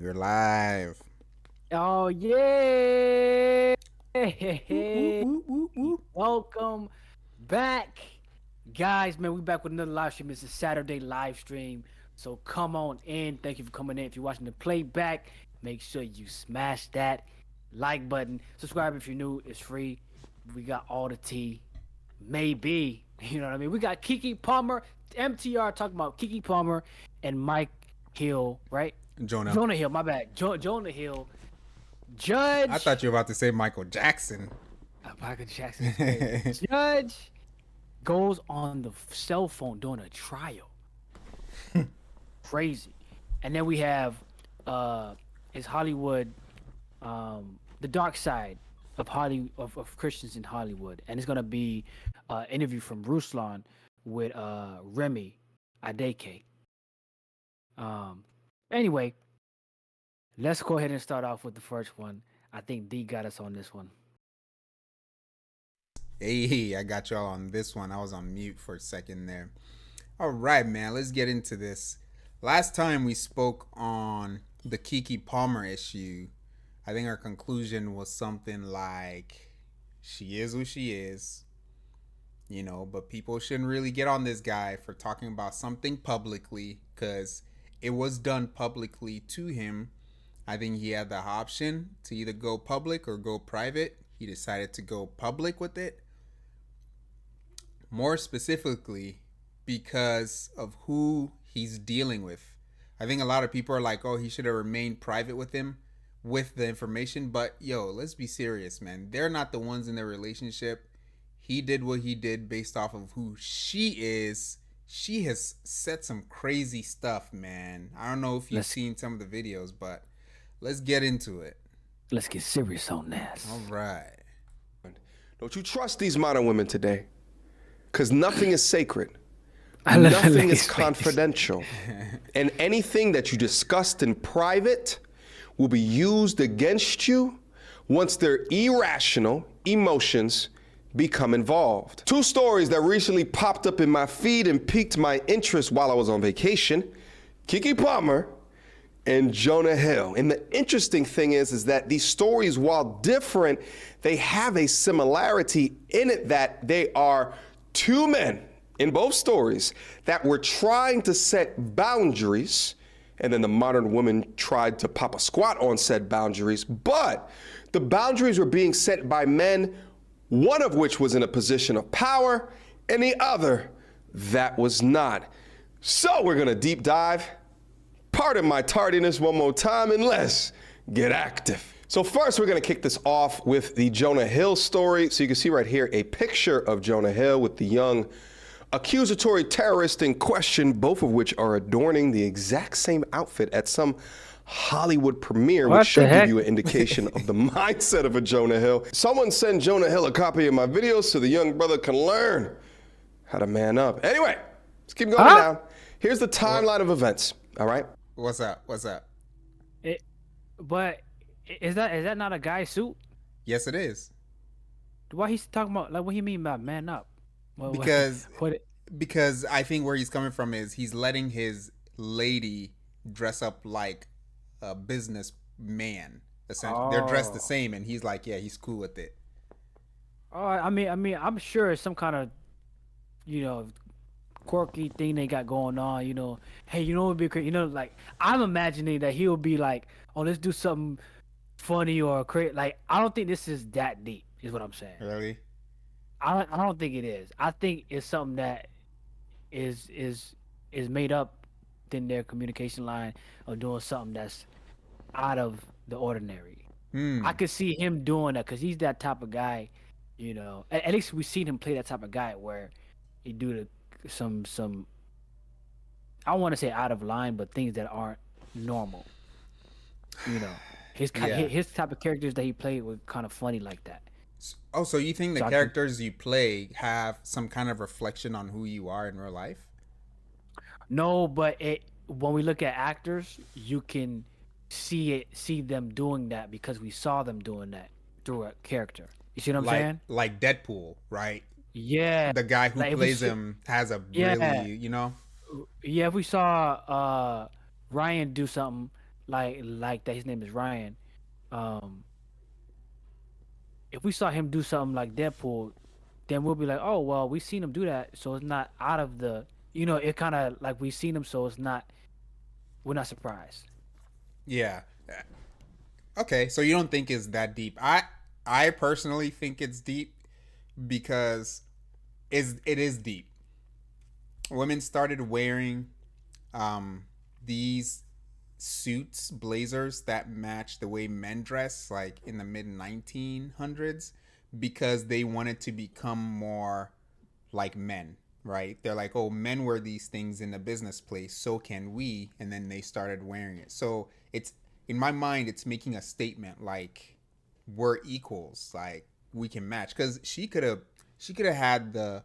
We're live. Oh yeah! Whoop, whoop, whoop, whoop, whoop. Welcome back, guys. Man, we back with another live stream. It's a Saturday live stream, so come on in. Thank you for coming in. If you're watching the playback, make sure you smash that like button. Subscribe if you're new. It's free. We got all the tea. Maybe you know what I mean. We got KeKe Palmer, MTR talking about KeKe Palmer and Mike Hill, right? Jonah. Jonah Hill. My bad. Jonah Hill. I Judge. thought you were about to say Michael Jackson. Michael Jackson is crazy. Judge goes on the cell phone during a trial. Crazy. And then we have is Hollywood, the dark side of of Christians in Hollywood. And it's gonna be interview from Ruslan with Remy Adeke. Anyway, let's go ahead and start off with the first one. I think D got us on this one. Hey, I got y'all on this one. I was on mute for a second there. All right, man. Let's get into this. Last time we spoke on the Keke Palmer issue, I think our conclusion was something like she is who she is, but people shouldn't really get on this guy for talking about something publicly because it was done publicly to him. I think he had the option to either go public or go private. He decided to go public with it. More specifically, because of who he's dealing with. I think a lot of people are like, oh, he should have remained private with him with the information. But yo, let's be serious, man. They're not the ones in their relationship. He did what he did based off of who she is. She has said some crazy stuff, man. I don't know if you've seen some of the videos, but let's get into it. Let's get serious on this. All right. Don't you trust these modern women today? Because nothing is sacred. Nothing Nothing is confidential. And anything that you discussed in private will be used against you once their irrational emotions become involved. Two stories that recently popped up in my feed and piqued my interest while I was on vacation: KeKe Palmer and Jonah Hill. And the interesting thing is that these stories, while different, they have a similarity in it that they are two men in both stories that were trying to set boundaries, and then the modern woman tried to pop a squat on said boundaries, but the boundaries were being set by men, one of which was in a position of power and the other that was not. So we're gonna deep dive. Pardon my tardiness one more time, and let's get active. So first, we're gonna kick this off with the Jonah Hill story. So you can see right here a picture of Jonah Hill with the young accusatory terrorist in question, both of which are adorning the exact same outfit at some Hollywood premiere, which should give you an indication of the mindset of a Jonah Hill. Someone send Jonah Hill a copy of my videos so the young brother can learn how to man up. Anyway, let's keep going down. Here's the timeline of events, all right? What's up? What's up? But is that not a guy's suit? Yes, it is. Why he's talking about, like, what do you mean by man up? Because I think where he's coming from is he's letting his lady dress up like a businessman. Essentially, they're dressed the same, and he's like, yeah, he's cool with it. Oh, I mean, I'm sure it's some kind of, quirky thing they got going on. Hey, it'd be great. Like, I'm imagining that he'll be like, oh, let's do something funny or create. Like, I don't think this is that deep. Is what I'm saying. Really? I don't think it is. I think it's something that is made up in their communication line of doing something that's out of the ordinary. I could see him doing that because he's that type of guy. At least we've seen him play that type of guy where he do some I don't want to say out of line, but things that aren't normal. His type of characters that he played were kind of funny like that. Oh, so you think the characters you play have some kind of reflection on who you are in real life? No, but when we look at actors, you can see them doing that because we saw them doing that through a character. You see what I'm saying? Like Deadpool, right? Yeah. The guy who plays him has a really, Yeah, if we saw Ryan do something, like that his name is Ryan, um, if we saw him do something like Deadpool, then we'll be like, oh well, we seen him do that, so it's not out of the, it kind of like we seen him, so we're not surprised. Yeah. Okay, so you don't think it's that deep? I personally think it's deep because it is deep. Women started wearing these suits, blazers that match the way men dress, like in the mid 1900s, because they wanted to become more like men, right? They're like, oh, men wear these things in the business place, so can we. And then they started wearing it. So it's, in my mind, it's making a statement like we're equals, like we can match. Because she could have had the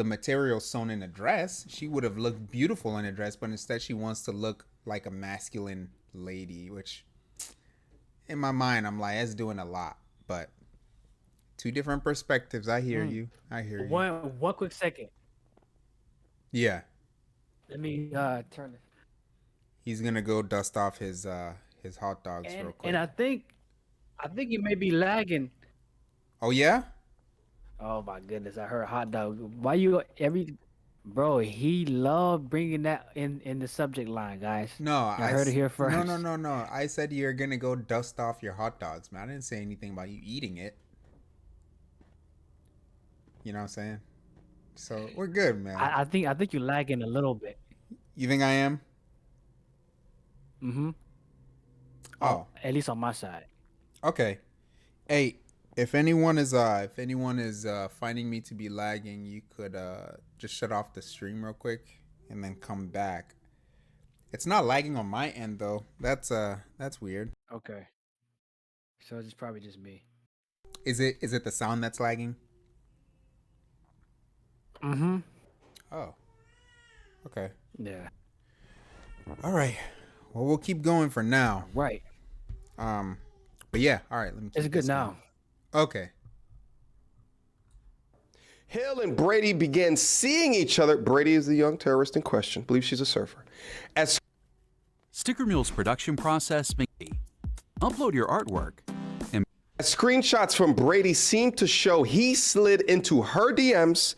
material sewn in a dress. She would have looked beautiful in a dress, but instead she wants to look like a masculine lady, which in my mind I'm like, that's doing a lot. But two different perspectives. I hear you. One quick second. Yeah. Let me turn it. He's gonna go dust off his hot dogs real quick. And I think you may be lagging. Oh yeah? Oh my goodness, I heard hot dog. Why bro, he loved bringing that in the subject line, guys. No, I heard it here first. No. I said you're gonna go dust off your hot dogs, man. I didn't say anything about you eating it. You know what I'm saying? So we're good, man. I think you're lagging a little bit. You think I am? Mm-hmm. Oh. At least on my side. Okay. Hey, if anyone is finding me to be lagging, you could just shut off the stream real quick and then come back. It's not lagging on my end though. That's weird. Okay. So it's probably just me. Is it the sound that's lagging? Mm-hmm. Oh. Okay. Yeah. All right. Well, we'll keep going for now. Right. But yeah, all right. Let me. It's good now. Okay. Hill and Brady began seeing each other. Brady is the young terrorist in question. I believe she's a surfer. As Sticker Mule's production process may upload your artwork. And screenshots from Brady seem to show he slid into her DMs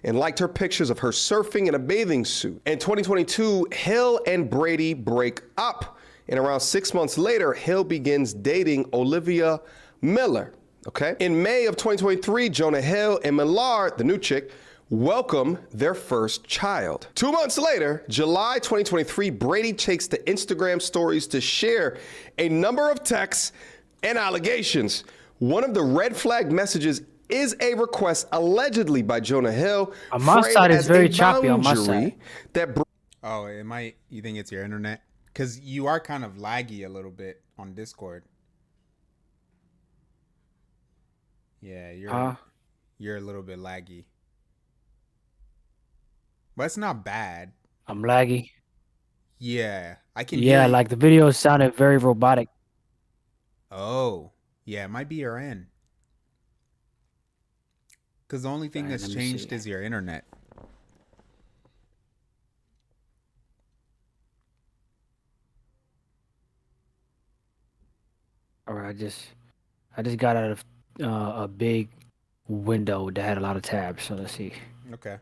and liked her pictures of her surfing in a bathing suit. In 2022, Hill and Brady break up. And around 6 months later, Hill begins dating Olivia Miller. Okay. In May of 2023, Jonah Hill and Millar, the new chick, welcome their first child. 2 months later, July 2023, Brady takes to Instagram stories to share a number of texts and allegations. One of the red flag messages is a request allegedly by Jonah Hill. On my side is very choppy on my side. Oh, you think it's your internet? Because you are kind of laggy a little bit on Discord. Yeah, you're a little bit laggy. But it's not bad. I'm laggy. Yeah, I can Yeah, hear you. like the video sounded very robotic. Oh, yeah, it might be your end. Because the only thing Alright, that's let me changed see. is your internet. All right, I just got out of a big window that had a lot of tabs. So let's see. Okay.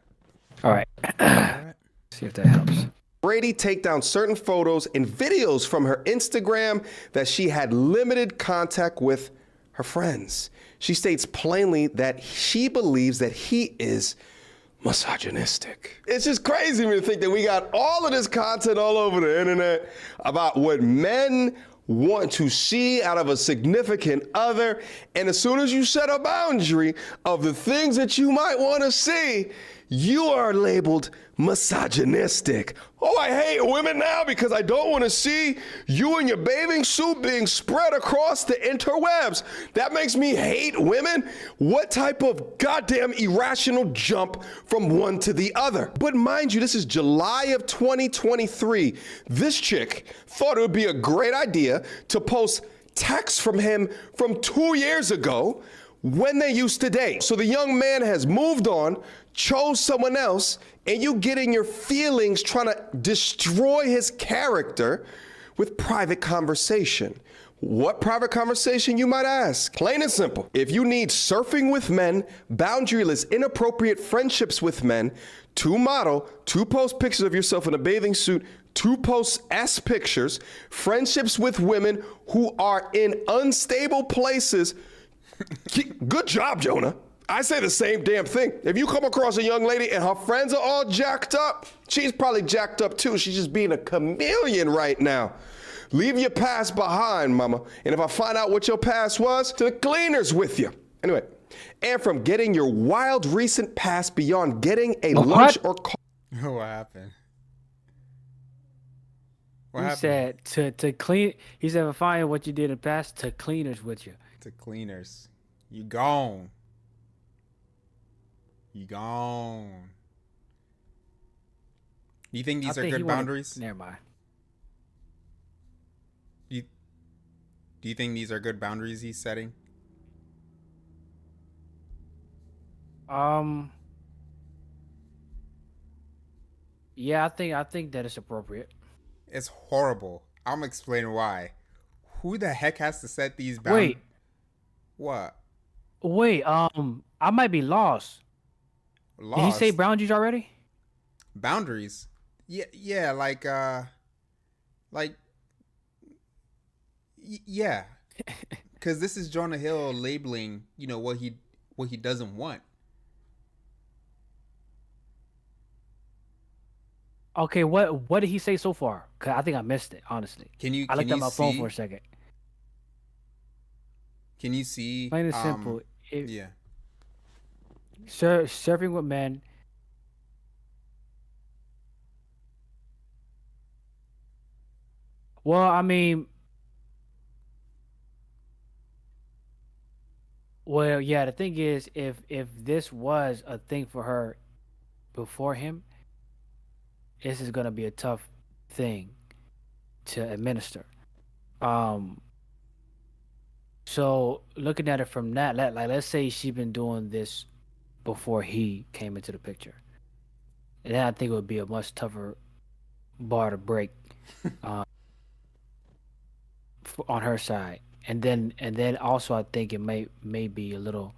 All right. All right. See if that helps. Brady take down certain photos and videos from her Instagram that she had limited contact with her friends. She states plainly that she believes that he is misogynistic. It's just crazy to me to think that we got all of this content all over the internet about what men want to see out of a significant other, and as soon as you set a boundary of the things that you might want to see, you are labeled misogynistic. Oh, I hate women now because I don't want to see you in your bathing suit being spread across the interwebs. That makes me hate women. What type of goddamn irrational jump from one to the other? But mind you, this is July of 2023. This chick thought it would be a great idea to post texts from him from 2 years ago when they used to date. So the young man has moved on, chose someone else, and you get in your feelings trying to destroy his character with private conversation. What private conversation, you might ask? Plain and simple. If you need surfing with men, boundaryless, inappropriate friendships with men, to model, to post pictures of yourself in a bathing suit, to post S pictures, friendships with women who are in unstable places, good job, Jonah. I say the same damn thing. If you come across a young lady and her friends are all jacked up, she's probably jacked up too. She's just being a chameleon right now. Leave your past behind, mama. And if I find out what your past was, to the cleaners with you. Anyway, and from getting your wild recent past beyond getting a lunch or call. What happened? He said to clean. He said, find what you did in the past to cleaners with you. To cleaners. You gone. You gone. Do you think these are good boundaries? Never mind. Do you think these are good boundaries he's setting? Yeah, I think that it's appropriate. It's horrible. I'm explaining why. Who the heck has to set these boundaries? Wait. What? Wait, I might be lost. Did he say boundaries already? Boundaries? Yeah, yeah. Because this is Jonah Hill labeling, what he doesn't want. Okay, what did he say so far? 'Cause I think I missed it, honestly. I looked at my phone for a second. Can you see? Plain and simple. Yeah. Surfing with men. Well, I mean, yeah. The thing is, if this was a thing for her before him, this is gonna be a tough thing to administer. So looking at it from that, like let's say she's been doing this before he came into the picture, and then I think it would be a much tougher bar to break on her side. And then also I think it may be a little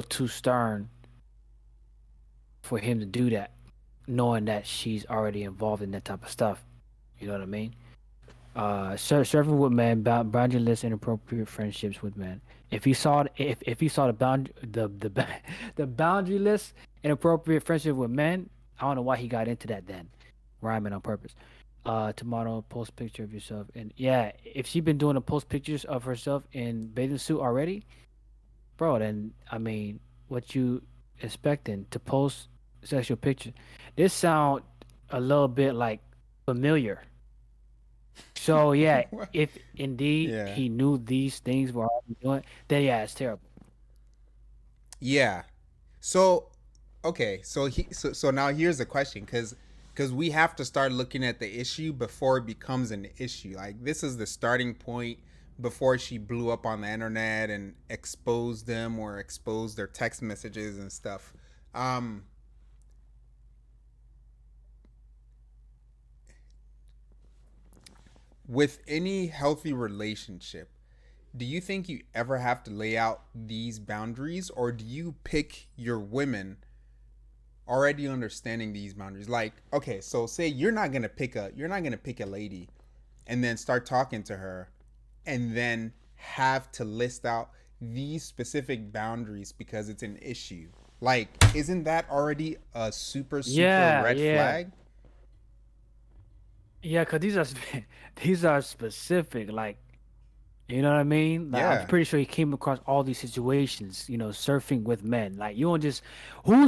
too stern for him to do that, knowing that she's already involved in that type of stuff. You know what I mean? Surfing with men, boundaryless, inappropriate friendships with men. If he saw the boundaryless, inappropriate friendship with men, I don't know why he got into that then, rhyming on purpose. To model, post picture of yourself, and yeah, if she been doing the post pictures of herself in bathing suit already, bro, then I mean, what you expecting to post sexual pictures? This sound a little bit like familiar. So yeah, if indeed he knew these things were already doing, then yeah, it's terrible. Yeah. So, okay. So now here's the question, because we have to start looking at the issue before it becomes an issue. Like, this is the starting point before she blew up on the internet and exposed them or exposed their text messages and stuff. With any healthy relationship, do you think you ever have to lay out these boundaries, or do you pick your women already understanding these boundaries? Like, okay, so say you're not gonna pick a lady and then start talking to her and then have to list out these specific boundaries because it's an issue. Like, isn't that already a super red flag? Yeah, because these are specific, like, you know what I mean? Like, I'm pretty sure he came across all these situations, surfing with men. Like, you don't just who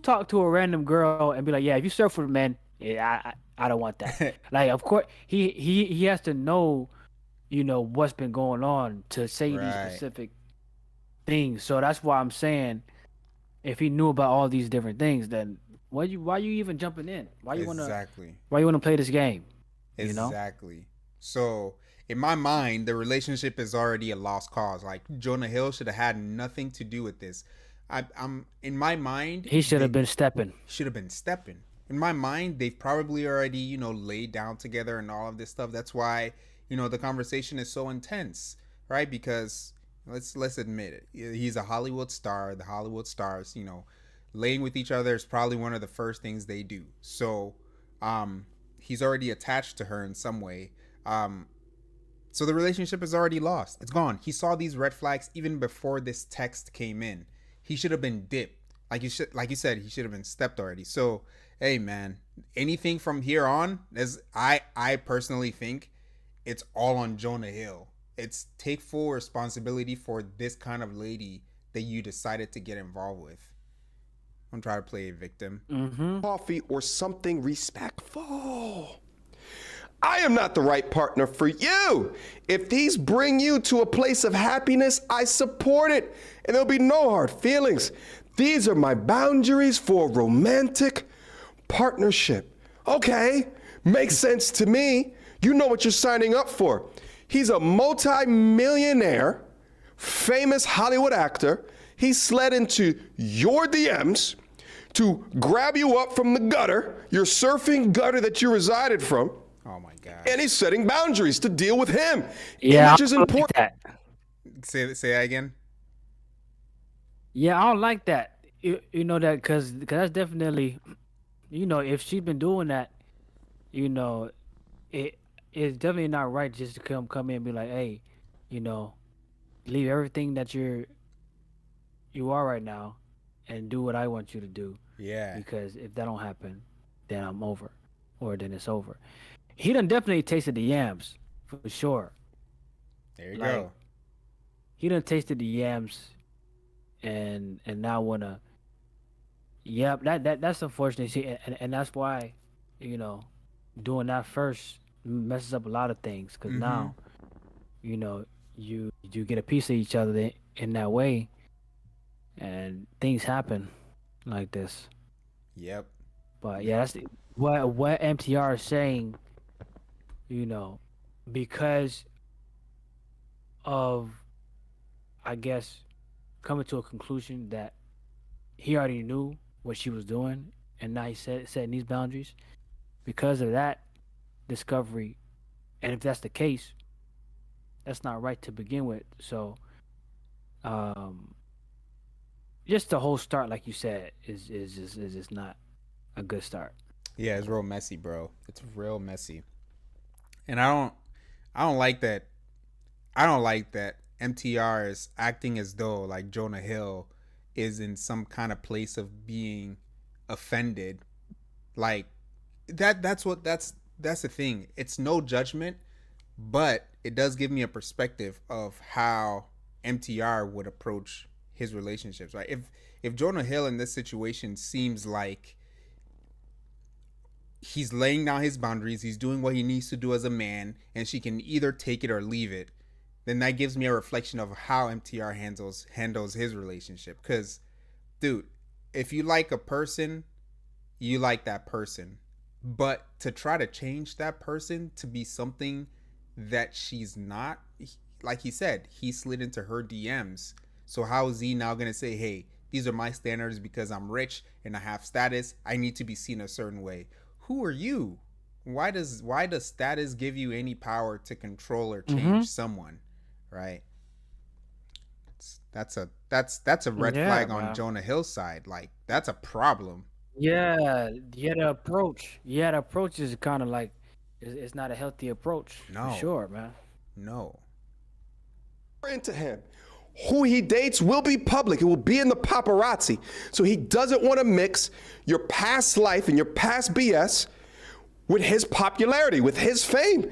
talk to a random girl and be like, yeah, if you surf with men, yeah, I don't want that. Like, of course he has to know, what's been going on to say these specific things. So that's why I'm saying, if he knew about all these different things, then why you even jumping in? Why you wanna play this game? Exactly. So in my mind, the relationship is already a lost cause. Like, Jonah Hill should have had nothing to do with this. I'm in my mind, he should have been stepping. in my mind, they've probably already, laid down together and all of this stuff. That's why, the conversation is so intense, right? Because let's admit it. He's a Hollywood star. The Hollywood stars, laying with each other is probably one of the first things they do. So, he's already attached to her in some way. So the relationship is already lost. It's gone. He saw these red flags even before this text came in. He should have been dipped. Like you said, he should have been stepped already. So, hey man, anything from here on, as I personally think it's all on Jonah Hill. It's take full responsibility for this kind of lady that you decided to get involved with. Don't try to play a victim. Coffee or something respectful. I am not the right partner for you. If these bring you to a place of happiness, I support it, and there'll be no hard feelings. These are my boundaries for romantic partnership. Okay, makes sense to me. You know what you're signing up for. He's a multi-millionaire, famous Hollywood actor. He slid into your DMs to grab you up from the gutter, your surfing gutter that you resided from. Oh my God. And he's setting boundaries to deal with him. Yeah, Image is I don't like important. that. Say that again. Yeah, I don't like that. You know that because that's definitely, if she's been doing that, it it's definitely not right just to come in and be like, hey, leave everything that you are right now, and do what I want you to do. Yeah. Because if that don't happen, then I'm over, or then it's over. He done definitely tasted the yams for sure. There you Like, go. He done tasted the yams, and now wanna. Yep, that's unfortunate. See, and that's why, doing that first messes up a lot of things. Cause now, you get a piece of each other in that way, and things happen like this. Yep. But yeah, that's what MTR is saying. Because of, I guess, coming to a conclusion that he already knew what she was doing, and now he's setting these boundaries. Because of that discovery, and if that's the case, that's not right to begin with. So, just the whole start, like you said, is just not a good start. Yeah, it's real messy, bro. It's real messy. And I don't like that. I don't like that MTR is acting as though like Jonah Hill is in some kind of place of being offended. Like that's the thing. It's no judgment, but it does give me a perspective of how MTR would approach his relationships, right? If Jonah Hill in this situation seems like he's laying down his boundaries, he's doing what he needs to do as a man, and she can either take it or leave it, then that gives me a reflection of how MTR handles his relationship. Because, dude, if you like a person, you like that person. But to try to change that person to be something that she's not, like he said, he slid into her DMs. So how is he now going to say, hey, these are my standards because I'm rich and I have status. I need to be seen a certain way. Who are you? Why does status give you any power to control or change someone? Right? That's a red flag on Jonah Hill's side. Like, that's a problem. Yeah, the approach is kind of like, it's not a healthy approach. No. For sure, man. No. Into him. Who he dates will be public. It will be in the paparazzi. So he doesn't want to mix your past life and your past BS with his popularity, with his fame.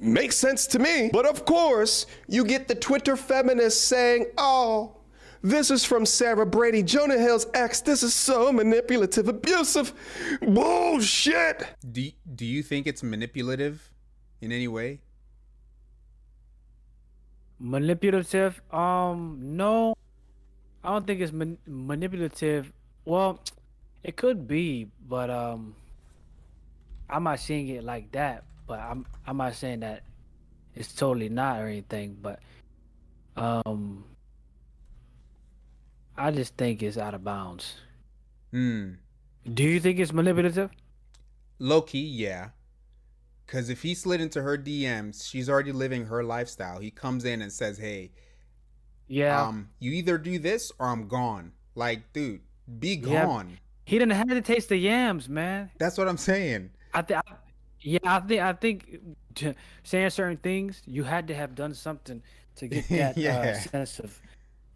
Makes sense to me. But of course, you get the Twitter feminists saying, oh, this is from Sarah Brady, Jonah Hill's ex. This is so manipulative, abusive. Bullshit. Do you think it's manipulative in any way? Manipulative? No, I don't think it's manipulative. Well, it could be, but I'm not seeing it like that. But I'm not saying that it's totally not or anything. But I just think it's out of bounds. Hmm. Do you think it's manipulative? Low key, yeah. Because if he slid into her DMs, she's already living her lifestyle. He comes in and says, "Hey, Yeah, you either do this or I'm gone." Like, dude, be yeah. gone. He didn't have to taste the yams, man. That's what I'm saying. I think, yeah, I think saying certain things, you had to have done something to get that Yeah. sense of,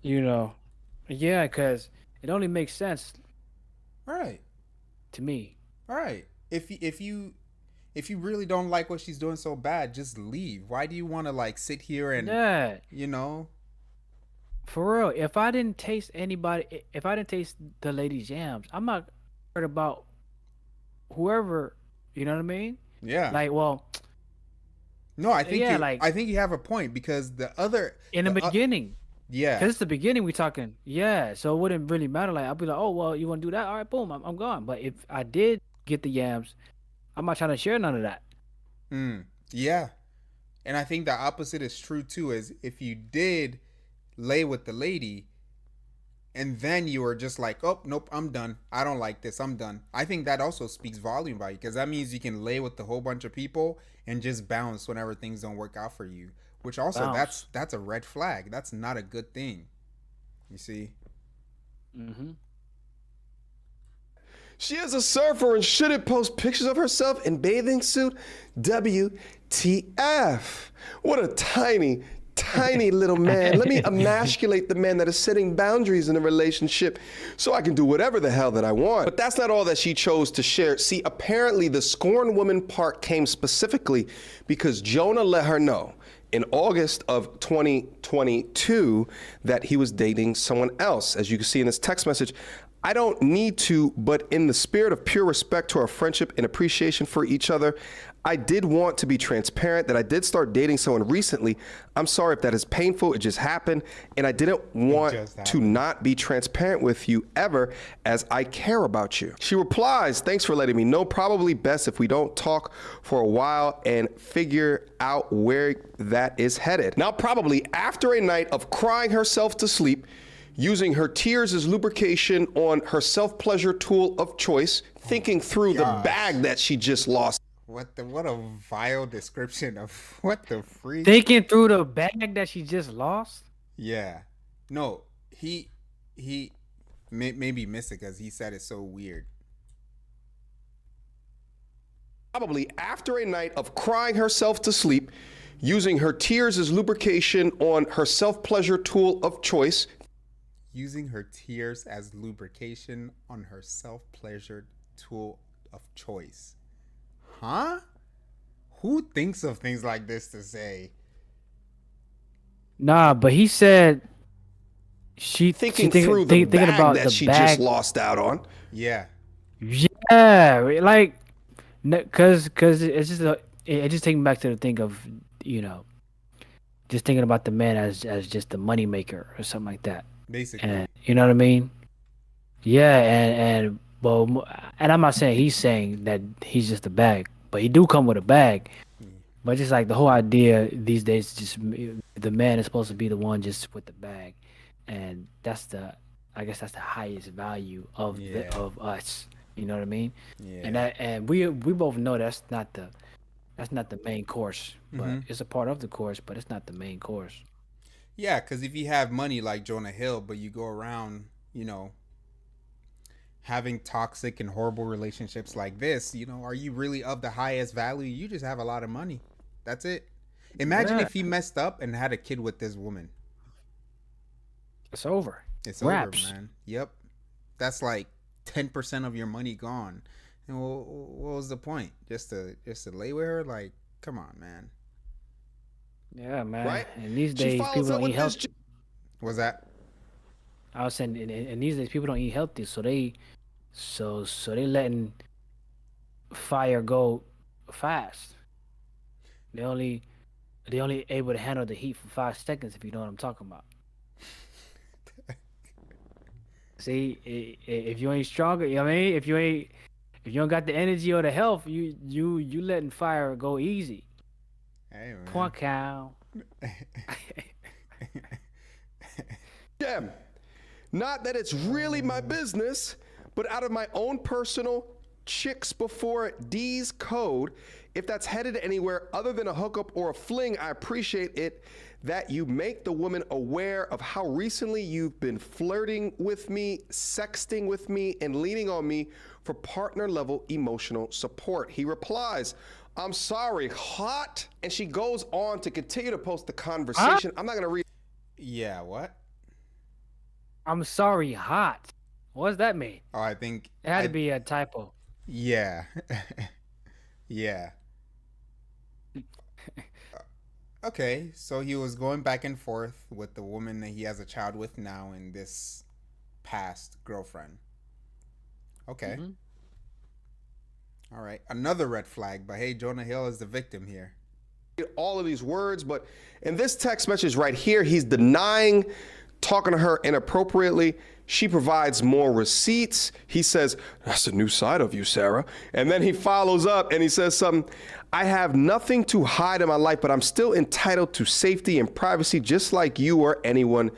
you know, yeah, because it only makes sense All right. to me. All right. If you really don't like what she's doing so bad, just leave. Why do you want to like sit here and Yeah, you know? for real. If I didn't taste if I didn't taste the lady's yams, I'm not worried about whoever. You know what I mean? Yeah. Like, well, No, I think yeah, you like I think you have a point because in the the beginning. yeah. Because it's the beginning we talking, yeah. So it wouldn't really matter. Like I'll be like, oh well, you want to do that? All right, boom, I'm gone. But if I did get the yams, I'm not trying to share none of that. Yeah. And I think the opposite is true too, is if you did lay with the lady and then you were just like, oh nope, I'm done. I don't like this. I'm done. I think that also speaks volume about you because that means you can lay with a whole bunch of people and just bounce whenever things don't work out for you. Which also Bounce. that's a red flag. That's not a good thing. You see? Mm-hmm. She is a surfer and shouldn't post pictures of herself in bathing suit. WTF. What a tiny, tiny little man. Let me emasculate the man that is setting boundaries in a relationship so I can do whatever the hell that I want. But that's not all that she chose to share. See, apparently the scorn woman part came specifically because Jonah let her know in August of 2022 that he was dating someone else. As you can see in this text message, I don't need to, but in the spirit of pure respect to our friendship and appreciation for each other, I did want to be transparent that I did start dating someone recently. I'm sorry if that is painful. It just happened. And I didn't want to not be transparent with you ever as I care about you. She replies, thanks for letting me know. Probably best if we don't talk for a while and figure out where that is headed. Now, probably after a night of crying herself to sleep, using her tears as lubrication on her self-pleasure tool of choice, thinking through the bag that she just lost. What a vile description of what the freak. Thinking through the bag that she just lost. Yeah. No, he maybe missed it because he said it so weird. Probably after a night of crying herself to sleep, using her tears as lubrication on her self-pleasure tool of choice. Using her tears as lubrication on her self-pleasure tool of choice. Huh? Who thinks of things like this to say? Nah, but he said Thinking through the thinking bag about that the she bag. just lost out on. Yeah. Yeah, like, cause it's just it just takes me back to the thing of just thinking about the man as just the money maker or something like that. Basically. And you know what I mean? Yeah, and well, and I'm not saying he's saying that he's just a bag, but he do come with a bag. But just like the whole idea these days, just the man is supposed to be the one just with the bag, and I guess that's the highest value of of us. You know what I mean? Yeah. And we both know that's not the main course, but it's a part of the course, but it's not the main course. Yeah, because if you have money like Jonah Hill, but you go around, having toxic and horrible relationships like this, are you really of the highest value? You just have a lot of money. That's it. Imagine if he messed up and had a kid with this woman. It's over. It's Raps. over, man. Yep. That's like 10% of your money gone. And what was the point? Just to lay with her? Like, come on, man. Yeah, man. Right? And these She days follows people up don't with eat healthy. this. Was that? I was saying, and these days people don't eat healthy, so they letting fire go fast. They only able to handle the heat for 5 seconds, if you know what I'm talking about. See, if you ain't stronger, you know what I mean? If you don't got the energy or the health, you letting fire go easy. Hey, man. Point cow. Not that it's really my business, but out of my own personal chicks before D's code. If that's headed anywhere other than a hookup or a fling, I appreciate it that you make the woman aware of how recently you've been flirting with me, sexting with me, and leaning on me for partner level emotional support. He replies, I'm sorry, hot. And she goes on to continue to post the conversation. I'm not going to read. Yeah, what? I'm sorry, hot. What does that mean? Oh, I think It had to be a typo. Yeah. Yeah. Okay, so he was going back and forth with the woman that he has a child with now and this past girlfriend. Okay. All right. Another red flag, but hey, Jonah Hill is the victim here. All of these words, but in this text message right here, he's denying talking to her inappropriately. She provides more receipts. He says, that's a new side of you, Sarah. And then he follows up and he says something, I have nothing to hide in my life, but I'm still entitled to safety and privacy just like you or anyone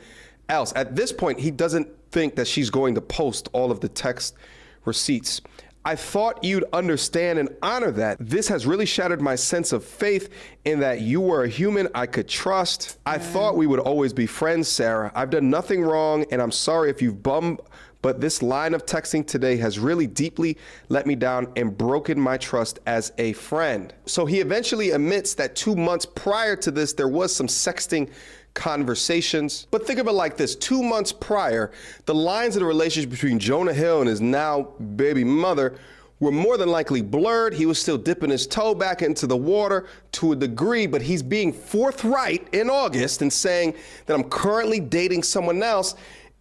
else. At this point, he doesn't think that she's going to post all of the text receipts. I thought you'd understand and honor that. This has really shattered my sense of faith in that you were a human I could trust. I thought we would always be friends, Sarah. I've done nothing wrong, and I'm sorry if you've bummed, but this line of texting today has really deeply let me down and broken my trust as a friend. So he eventually admits that 2 months prior to this, there was some sexting conversations. But think of it like this. 2 months prior, the lines of the relationship between Jonah Hill and his now baby mother were more than likely blurred. He was still dipping his toe back into the water to a degree, but he's being forthright in August and saying that I'm currently dating someone else,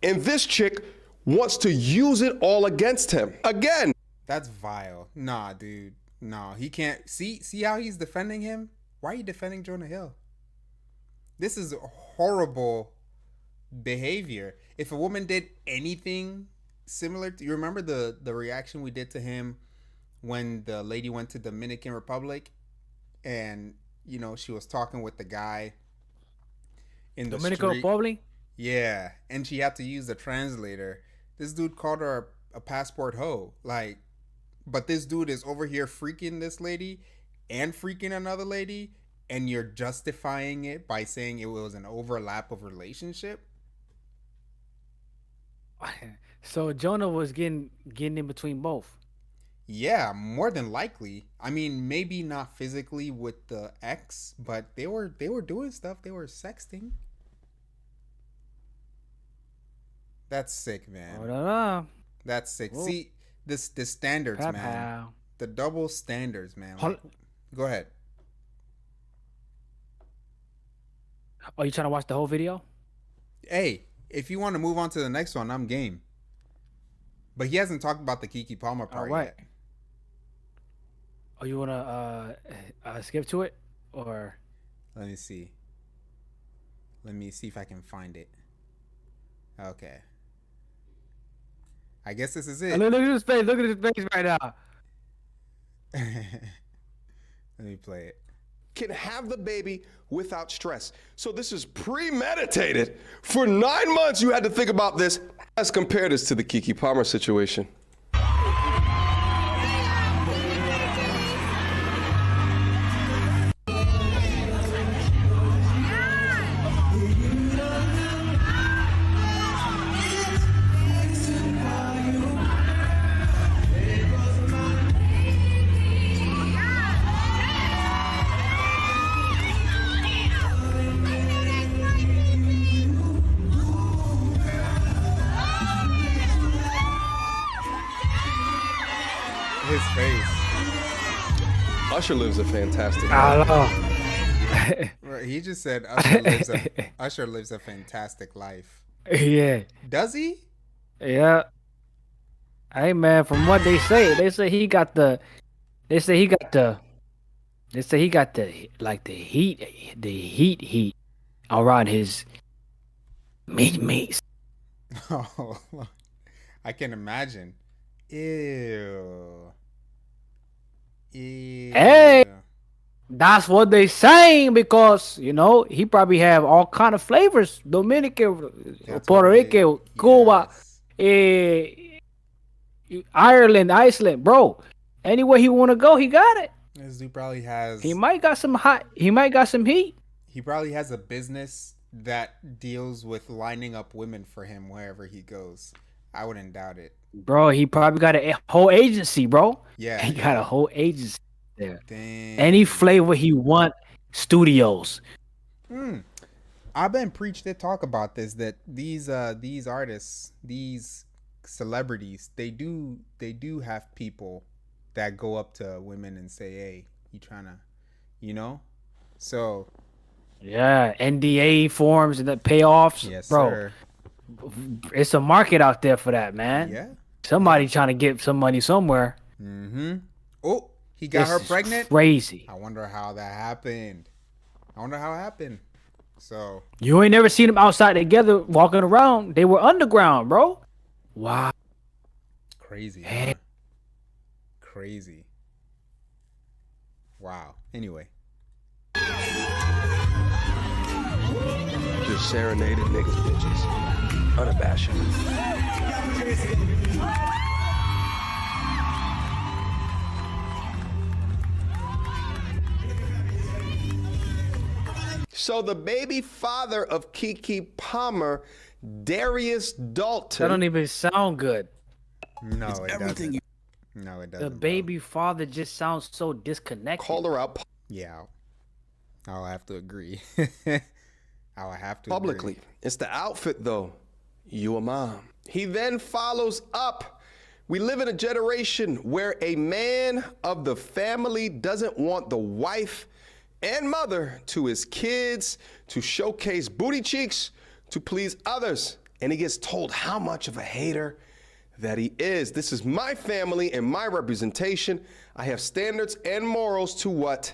and this chick wants to use it all against him. Again. That's vile. Nah, dude. Nah, he can't. See how he's defending him? Why are you defending Jonah Hill? This is horrible behavior. If a woman did anything similar to, you remember the reaction we did to him when the lady went to Dominican Republic and, you know, she was talking with the guy in the Dominican street. Republic? Yeah, and she had to use the translator. This dude called her a passport hoe. Like, but this dude is over here freaking this lady and freaking another lady, and you're justifying it by saying it was an overlap of relationship? So Jonah was getting in between both. Yeah, more than likely. I mean, maybe not physically with the ex, but they were doing stuff. They were sexting. That's sick, man. Hold on. That's sick. Whoa. See, the standards, Pow, man. pow. The double standards, man. Hold- Like, go ahead. Oh, you trying to watch the whole video? Hey, if you want to move on to the next one, I'm game. But he hasn't talked about the Keke Palmer part right. yet. Oh, you wanna skip to it, or? Let me see. Let me see if I can find it. Okay. I guess this is it. Look at his face. Look at his face right now. Let me play it. Can have the baby without stress. So this is premeditated. For 9 months, you had to think about this. Let's compare this to the Keke Palmer situation. His face. Usher lives a fantastic I life. know. Right, he just said Usher lives a fantastic life. Yeah. Does he? Yeah. Hey man, from what they say he got the like the heat around his meat. Oh, I can imagine. Ew. Ew. Hey! That's what they saying because you know he probably have all kind of flavors. Dominican, That's Puerto what they- Rico, Cuba, yes. Ireland, Iceland, bro. Anywhere he want to go, he got it. This dude probably has. He might got some hot. He might got some heat. He probably has a business that deals with lining up women for him wherever he goes. I wouldn't doubt it. Bro, he probably got a whole agency, bro. Yeah, He got a whole agency there. Dang. Any flavor he want, studios. I've been preached to talk about this, that these artists, these celebrities, they do have people that go up to women and say, "Hey, you trying to, you know?" So Yeah, NDA forms and the payoffs. yes, Bro, sir. it's a market out there for that, man. Yeah. Somebody trying to get some money somewhere. Mm-hmm. Oh, he got This her is pregnant. Crazy. I wonder how that happened. So You ain't never seen them outside together walking around. They were underground, bro. Wow. crazy. Huh? Crazy. Wow. Anyway. Just serenaded niggas, bitches. Unabashedly. So the baby father of KeKe Palmer, Darius Dalton. That don't even sound good. No, it everything doesn't. No, it doesn't. The bro. baby father just sounds so disconnected. called her out Yeah. I'll have to agree. I'll have to publicly. agree. It's the outfit, though. You a mom. He then follows up. We live in a generation where a man of the family doesn't want the wife and mother to his kids to showcase booty cheeks to please others. And he gets told how much of a hater that he is. This is my family and my representation. I have standards and morals to what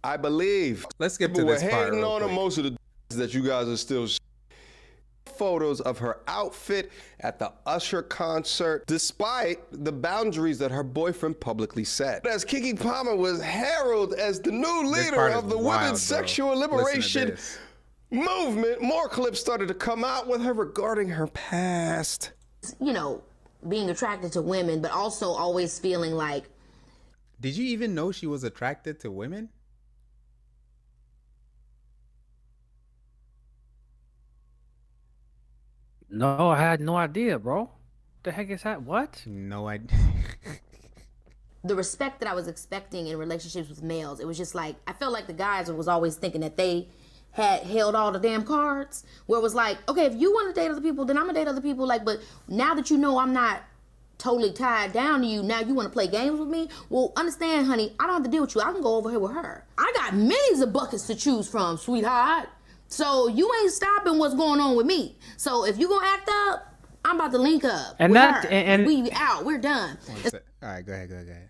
I believe. Let's get to People this were part hating real on him. quick. Most of the that you guys are still photos of her outfit at the Usher concert, despite the boundaries that her boyfriend publicly set. As KeKe Palmer was heralded as the new This leader part is of the wild, women's bro. sexual Listen to liberation this. movement, more clips started to come out with her regarding her past. You know, being attracted to women, but also always feeling like, Did you even know she was attracted to women? No, I had no idea, bro. The heck is that? What? No idea. the respect that I was expecting in relationships with males, it was just like, I felt like the guys was always thinking that they had held all the damn cards, where it was like, okay, if you want to date other people, then I'm gonna date other people, like, but now that you know I'm not totally tied down to you, now you want to play games with me? Well, understand, honey, I don't have to deal with you. I can go over here with her. I got millions of buckets to choose from, sweetheart. So you ain't stopping what's going on with me. So if you gonna act up, I'm about to link up And with that- her. and- we out. We're done. All right, go ahead.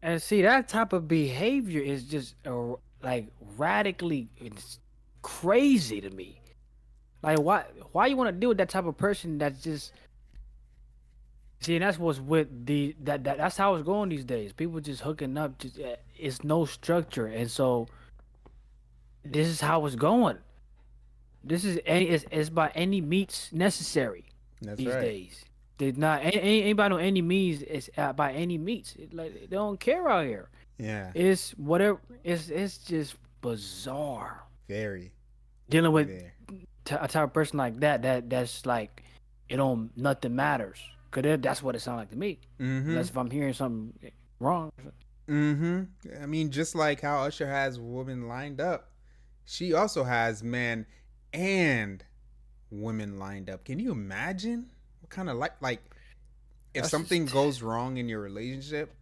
And see, that type of behavior is just like radically, it's crazy to me. Like, why you want to deal with that type of person that's just, see, and that's what's with that's how it's going these days. People just hooking up, just it's no structure, and so this is how it's going. This is it's by any means necessary That's these right. days. They not anybody know any means is by any means. Like, they don't care out here. Yeah, It's whatever. It's just bizarre very. dealing with Very. a type of person like that's like, it don't, nothing matters. Cause that's what it sounds like to me. Mm-hmm. Unless if I'm hearing something wrong. Mm-hmm. I mean, just like how Usher has women lined up, she also has men and women lined up. Can you imagine what kind of like if That's something just- goes wrong in your relationship,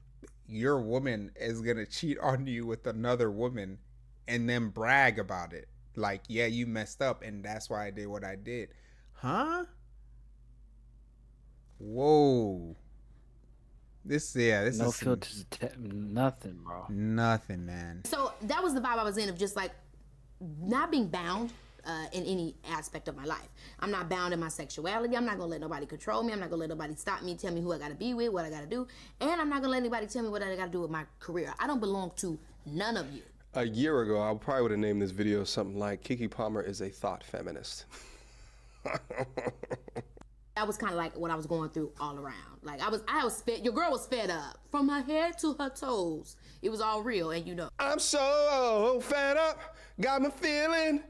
your woman is gonna cheat on you with another woman and then brag about it. Like, yeah, you messed up and that's why I did what I did. Huh? Whoa. This No is some- filters, nothing, bro. nothing, man. So that was the vibe I was in, of just like not being bound in any aspect of my life. I'm not bound in my sexuality. I'm not gonna let nobody control me. I'm not gonna let nobody stop me, tell me who I gotta be with, what I gotta do, and I'm not gonna let anybody tell me what I gotta do with my career. I don't belong to none of you. A year ago, I probably would have named this video something like KeKe Palmer is a thought feminist. That was kind of like what I was going through all around. Like I was fed. Your girl was fed up from her head to her toes. It was all real, and you know. I'm so fed up, got me feeling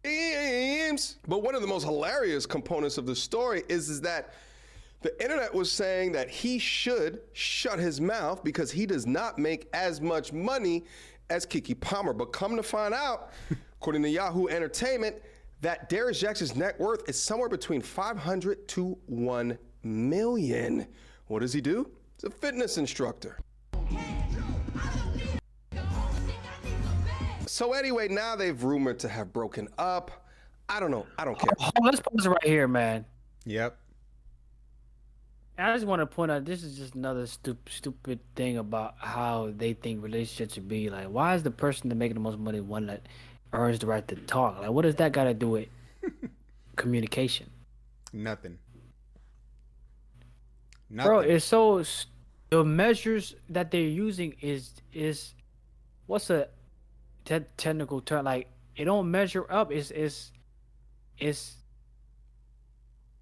dreams. But one of the most hilarious components of the story is that the internet was saying that he should shut his mouth because he does not make as much money as KeKe Palmer. But come to find out, according to Yahoo Entertainment, that Darius Jackson's net worth is somewhere between 500 to 1 million. What does he do? He's a fitness instructor. So anyway, now they've rumored to have broken up. I don't know. I don't care. Oh, let's pause right here, man. Yep. I just want to point out this is just another stupid thing about how they think relationships should be. Like, why is the person that making the most money one that earns the right to talk? Like, what does that got to do with communication? Nothing. Bro, it's so the measures that they're using is what's a technical term? Like, it don't measure up. It's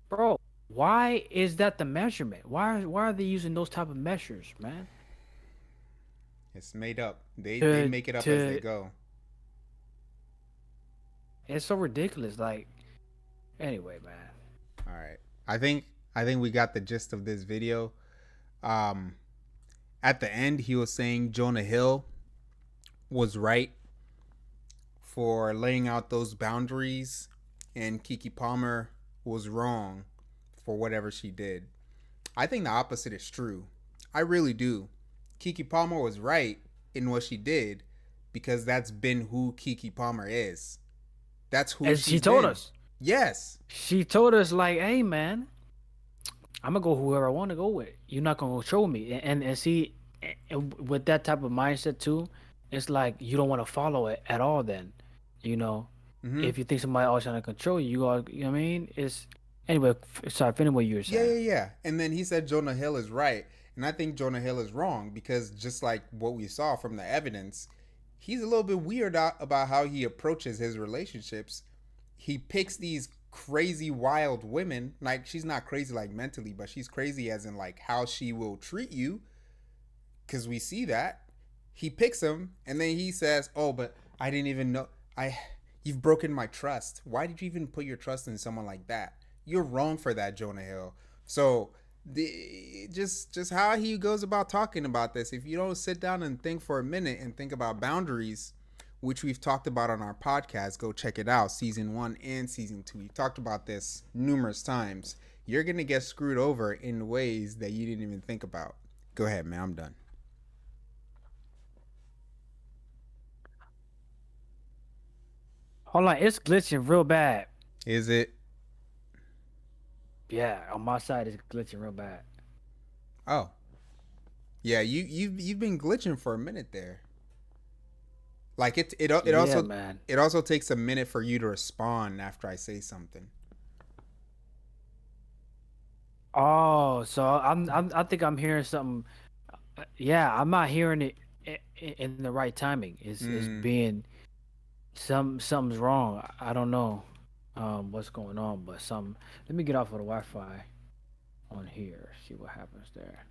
bro. Why is that the measurement? Why are they using those type of measures, man? It's made up. They make it up as they go. It's so ridiculous. Like, anyway, man. All right. I think we got the gist of this video. At the end, he was saying Jonah Hill was right for laying out those boundaries, and KeKe Palmer was wrong for whatever she did. I think the opposite is true. I really do. KeKe Palmer was right in what she did because that's been who KeKe Palmer is. That's who she told us. Yes. She told us, like, hey, man, I'm going to go whoever I want to go with. You're not going to control me. And see, with that type of mindset, too, it's like you don't want to follow it at all then. You know? Mm-hmm. If you think somebody else trying to control you, you know what I mean? Anyway, sorry, finish what you were saying. Yeah. And then he said Jonah Hill is right. And I think Jonah Hill is wrong because just like what we saw from the evidence, he's a little bit weird about how he approaches his relationships. He picks these crazy, wild women. Like, she's not crazy like mentally, but she's crazy as in like how she will treat you. Because we see that. He picks them and then he says, oh, but I didn't even know. You've broken my trust. Why did you even put your trust in someone like that? You're wrong for that, Jonah Hill. So just how he goes about talking about this, if you don't sit down and think for a minute and think about boundaries, which we've talked about on our podcast, go check it out, season 1 and season 2. We've talked about this numerous times. You're going to get screwed over in ways that you didn't even think about. Go ahead, man. I'm done. Hold on, it's glitching real bad. Is it? Yeah, on my side it's glitching real bad. Oh. Yeah, you've been glitching for a minute there. Like it also man. It also takes a minute for you to respond after I say something. Oh, so I think I'm hearing something. Yeah, I'm not hearing it in the right timing. It's being something's wrong. I don't know what's going on, but let me get off of the Wi-Fi on here, see what happens there.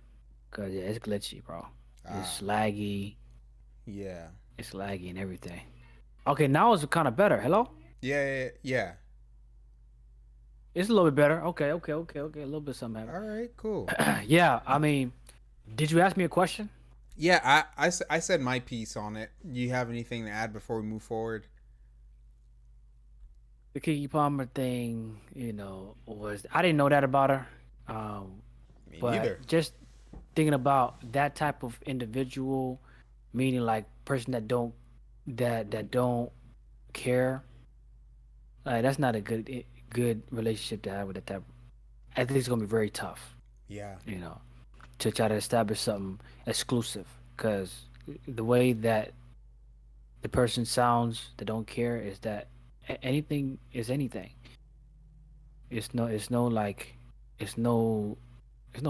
Cause yeah, it's glitchy, bro. It's laggy. Yeah. It's laggy and everything. Okay, now it's kind of better. Hello? Yeah. It's a little bit better. Okay. A little bit something happened. All right, cool. Yeah, I mean, did you ask me a question? Yeah, I said my piece on it. Do you have anything to add before we move forward? The KeKe Palmer thing, I didn't know that about her. Me but neither. Just thinking about that type of individual, meaning like person that don't care, like that's not a good relationship to have with that type. I think it's gonna be very tough. Yeah. To try to establish something exclusive, because the way that the person sounds that don't care is that anything is anything. It's no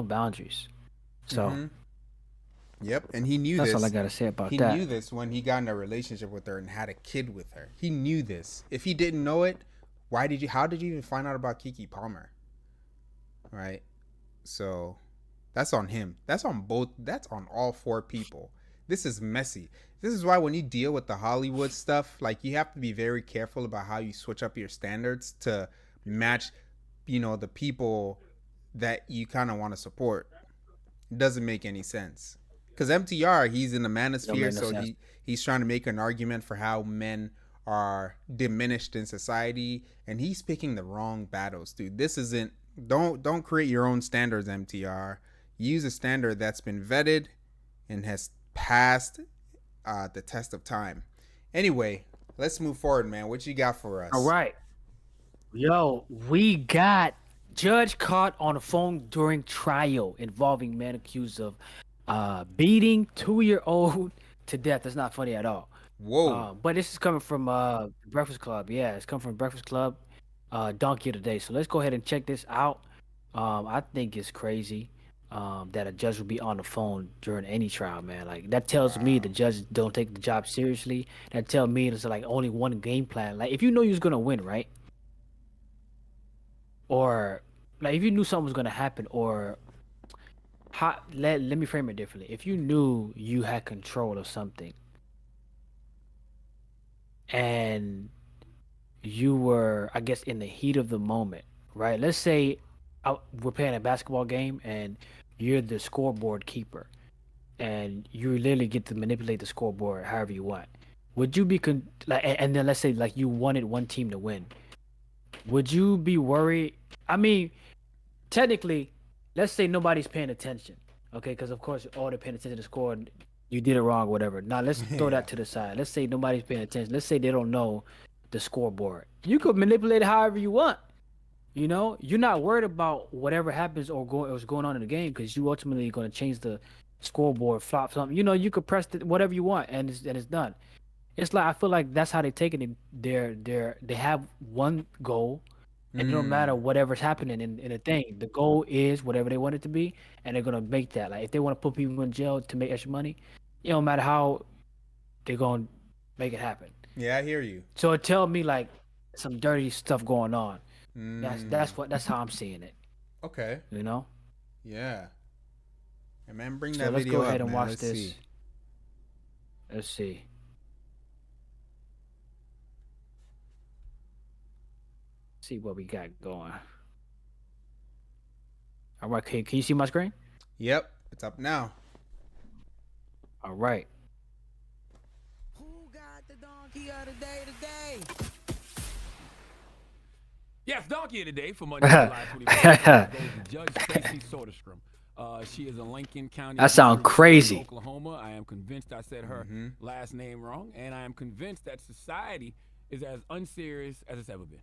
boundaries. So Yep, and he knew that's this. all I gotta say about that. He knew this when he got in a relationship with her and had a kid with her. He knew this. If he didn't know it, how did you even find out about KeKe Palmer? right? So that's on him. That's on both. That's on all four people. This is messy. This is why when you deal with the Hollywood stuff, like you have to be very careful about how you switch up your standards to match, the people that you kind of want to support. It doesn't make any sense. Because MTR, he's in the Don't manosphere, make no so sense. he's trying to make an argument for how men are diminished in society, and he's picking the wrong battles, dude. This isn't. Don't create your own standards, MTR. Use a standard that's been vetted and has passed the test of time. Anyway, let's move forward, man. What you got for us? All right. Yo, we got judge caught on the phone during trial involving man accused of beating 2-year-old to death. That's not funny at all. Whoa. But this is coming from Breakfast Club. Yeah, it's coming from Breakfast Club. Donkey of the day. So let's go ahead and check this out. I think it's crazy that a judge would be on the phone during any trial, man. Like that tells me the judge don't take the job seriously. That tells me there's like only one game plan. Like if you know you was gonna win, right? Or like if you knew something was gonna happen, or let me frame it differently. If you knew you had control of something and you were, I guess, in the heat of the moment, right? Let's say we're playing a basketball game and you're the scoreboard keeper, and you literally get to manipulate the scoreboard however you want. Would you be like, and then let's say like you wanted one team to win, would you be worried? I mean, technically, let's say nobody's paying attention, okay? Because of course, all they're paying attention to the score, and you did it wrong, whatever. Now let's throw that to the side. Let's say nobody's paying attention. Let's say they don't know the scoreboard. You could manipulate it however you want. You're not worried about whatever happens or what's going on in the game because you ultimately going to change the scoreboard, flop something. You could press whatever you want and it's done. It's like I feel like that's how they take it. They have one goal, and it don't matter whatever's happening in a thing. The goal is whatever they want it to be, and they're gonna make that. Like if they want to put people in jail to make extra money, it don't matter how they're gonna make it happen. Yeah, I hear you. So it tell me like some dirty stuff going on. That's how I'm seeing it. Okay. Yeah. Hey, man, bring So that let's video go ahead up, and man. watch Let's this. see. Let's see. See what we got going. All right, can you see my screen? Yep, it's up now. All right. Who got the donkey of the day today? Yes, donkey of the day for Monday, July 24th goes to Judge Tracy Soderstrom. She is a Lincoln County. That sound crazy. Oklahoma. I am convinced I said her last name wrong, and I am convinced that society is as unserious as it's ever been.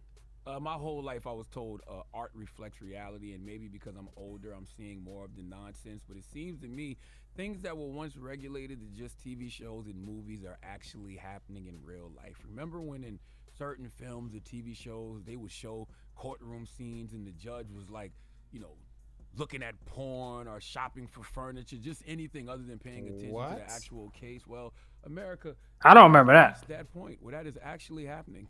My whole life I was told art reflects reality, and maybe because I'm older, I'm seeing more of the nonsense. But it seems to me things that were once regulated to just TV shows and movies are actually happening in real life. Remember when in certain films or TV shows they would show courtroom scenes and the judge was like, looking at porn or shopping for furniture, just anything other than paying attention to the actual case? Well, America, I don't remember that. That point where that is actually happening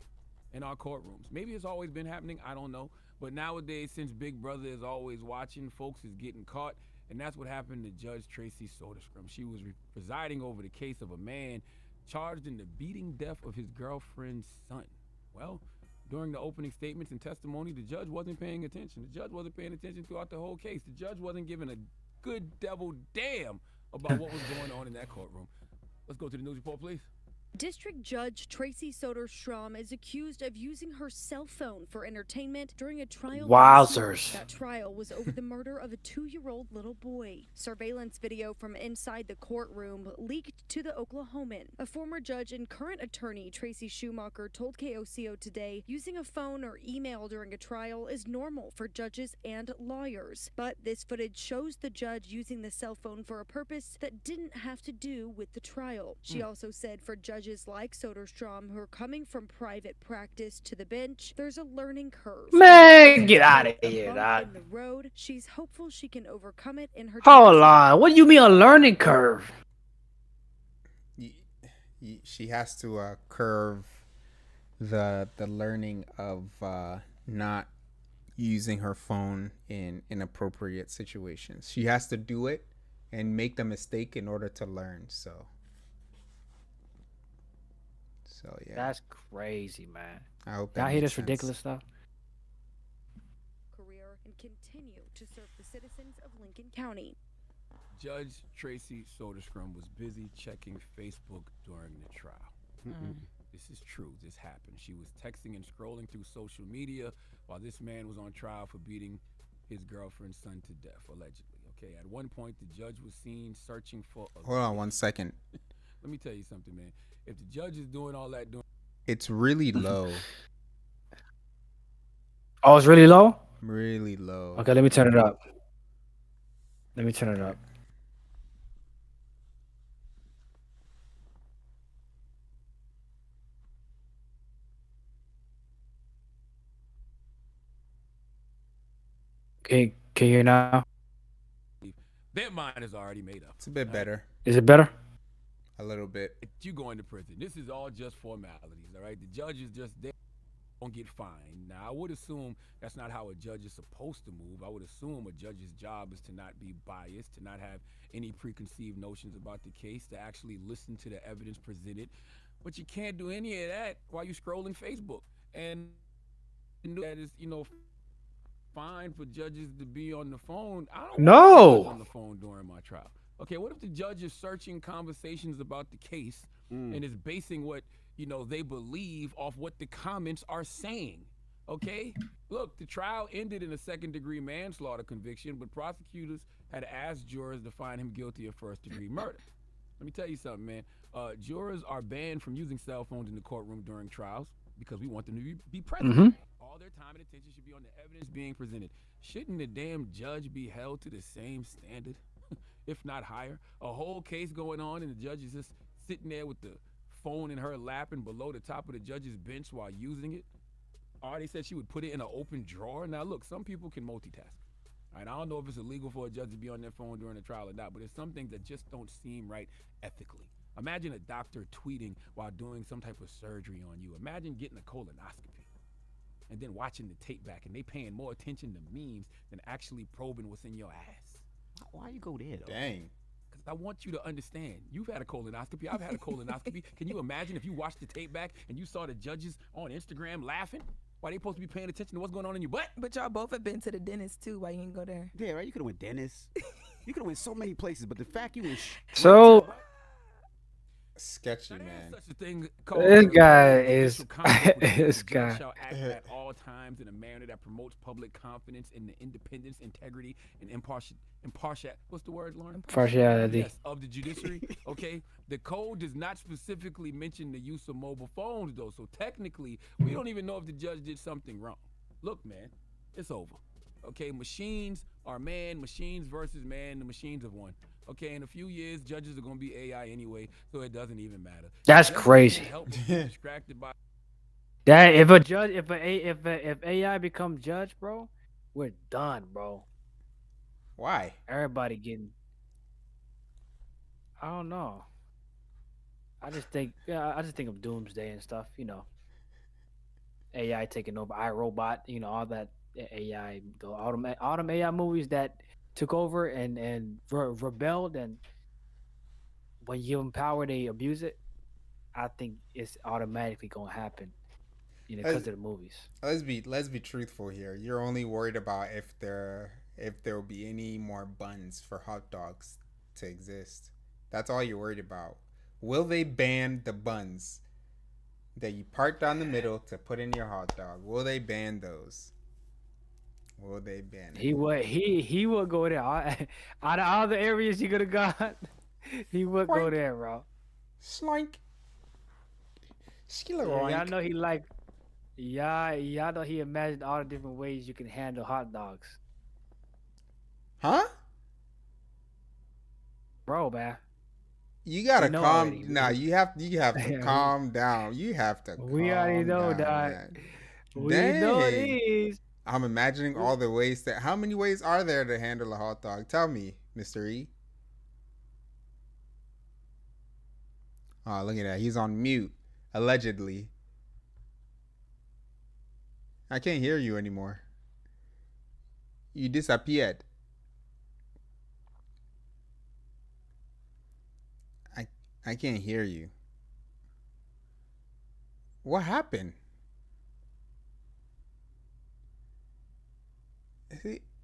in our courtrooms. Maybe it's always been happening, I don't know. But nowadays, since Big Brother is always watching, folks is getting caught. And that's what happened to Judge Tracy Soderstrom. She was presiding over the case of a man charged in the beating death of his girlfriend's son. Well, during the opening statements and testimony, the judge wasn't paying attention. The judge wasn't paying attention throughout the whole case. The judge wasn't giving a good devil damn about what was going on in that courtroom. Let's go to the news report, please. District Judge Tracy Soderstrom is accused of using her cell phone for entertainment during a trial. Wowzers. That trial was over the murder of a 2-year-old little boy. Surveillance video from inside the courtroom leaked to the Oklahoman. A former judge and current attorney, Tracy Schumacher, told KOCO today using a phone or email during a trial is normal for judges and lawyers. But this footage shows the judge using the cell phone for a purpose that didn't have to do with the trial. She also said for judges like Soderstrom who are coming from private practice to the bench, there's a learning curve. Man, get out of here, dog. In the road, she's hopeful she can overcome it in her. Hold on. What do you mean a learning curve? She has to curve the learning of not, using her phone in inappropriate situations. She has to do it and make the mistake in order to learn. So yeah. That's crazy, man. I hope Y'all that hear makes this sense. ridiculous stuff? Career and continue to serve the citizens of Lincoln County. Judge Tracy Soderstrom was busy checking Facebook during the trial. This is true. This happened. She was texting and scrolling through social media while this man was on trial for beating his girlfriend's son to death, allegedly. Okay, at one point, the judge was seen searching for a... Hold on 1 second. Let me tell you something, man. If the judge is doing all that, It's really low. Oh, it's really low? Really low. Okay, let me turn it up. Let me turn it up. Can you hear now? their mind is already made up. It's a bit better. Is it better? A little bit. You going to prison. This is all just formalities, all right? The judge is just there. Don't get fined. Now, I would assume that's not how a judge is supposed to move. I would assume a judge's job is to not be biased, to not have any preconceived notions about the case, to actually listen to the evidence presented. But you can't do any of that while you're scrolling Facebook. And that is, fine for judges to be on the phone. I don't want on the phone during my trial. Okay, what if the judge is searching conversations about the case and is basing what they believe off what the comments are saying? Okay, look, the trial ended in a second-degree manslaughter conviction, but prosecutors had asked jurors to find him guilty of first-degree murder. Let me tell you something, man. Jurors are banned from using cell phones in the courtroom during trials because we want them to be present. All their time and attention should be on the evidence being presented. Shouldn't the damn judge be held to the same standard, if not higher? A whole case going on and the judge is just sitting there with the phone in her lap and below the top of the judge's bench while using it. They said she would put it in an open drawer. Now, look, some people can multitask. All right, I don't know if it's illegal for a judge to be on their phone during a trial or not, but there's some things that just don't seem right ethically. Imagine a doctor tweeting while doing some type of surgery on you. Imagine getting a colonoscopy and then watching the tape back, and they paying more attention to memes than actually probing what's in your ass. Why you go there, though? Dang. Because I want you to understand. You've had a colonoscopy. I've had a colonoscopy. Can you imagine if you watched the tape back and you saw the judges on Instagram laughing? Why they supposed to be paying attention to what's going on in your butt? But y'all both have been to the dentist too. Why you didn't go there? Yeah, right. You could have went dentist. You could have went so many places, but the fact you went So Sketchy, Now, there's man. such a thing called this guy official is conduct, which this the judge guy. shall act at all times in a manner that promotes public confidence in the independence, integrity, and impartial. What's the word, Lauren? Partiality. Yes, of the judiciary. Okay, the code does not specifically mention the use of mobile phones, though. So technically, we don't even know if the judge did something wrong. Look, man, it's over. Okay, machines are man, machines versus man. The machines have won. Okay, in a few years, judges are gonna be AI anyway, so it doesn't even matter. That's Judges crazy. can't help but be distracted by That if a judge, if AI become judge, bro, we're done, bro. Why? Everybody getting. I don't know. I just think of doomsday and stuff. AI taking over, iRobot. All that AI, all them AI movies that took over and rebelled, and when you empower, they abuse it. I think it's automatically gonna happen, because of the movies. Let's be truthful here. You're only worried about if there will be any more buns for hot dogs to exist. That's all you're worried about. Will they ban the buns that you part down the middle to put in your hot dog? Will they ban those? Will they ban it? He would go there. Out of all the areas you could have got, he would go there, bro. Slink. Y'all know he like. Y'all know he imagined all the different ways you can handle hot dogs. Huh? Bro, man. You gotta know calm. already. Nah, you have to calm down. You have to. We already know that. Man. We know it Dang. is. I'm imagining all the ways that. How many ways are there to handle a hot dog? Tell me, Mr. E. Oh, look at that. He's on mute. Allegedly. I can't hear you anymore. You disappeared. I can't hear you. What happened?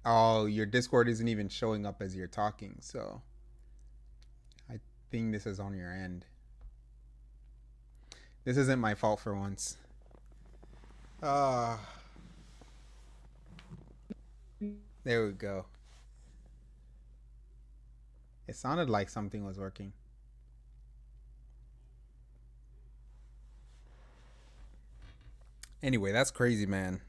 Oh, your Discord isn't even showing up as you're talking, so I think this is on your end. This isn't my fault for once. There we go. It sounded like something was working. Anyway, that's crazy, man.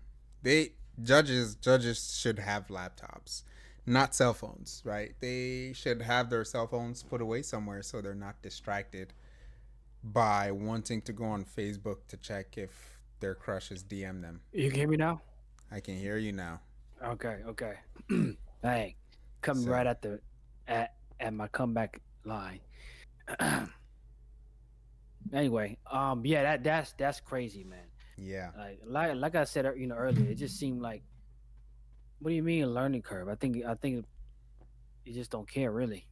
Judges should have laptops, not cell phones, right? They should have their cell phones put away somewhere so they're not distracted by wanting to go on Facebook to check if their crushes DM them. You can hear me now? I can hear you now. Okay. Hey, coming right at my comeback line. Anyway, yeah, that's crazy, man. Yeah. Like I said, earlier, it just seemed like, what do you mean a learning curve? I think you just don't care, really.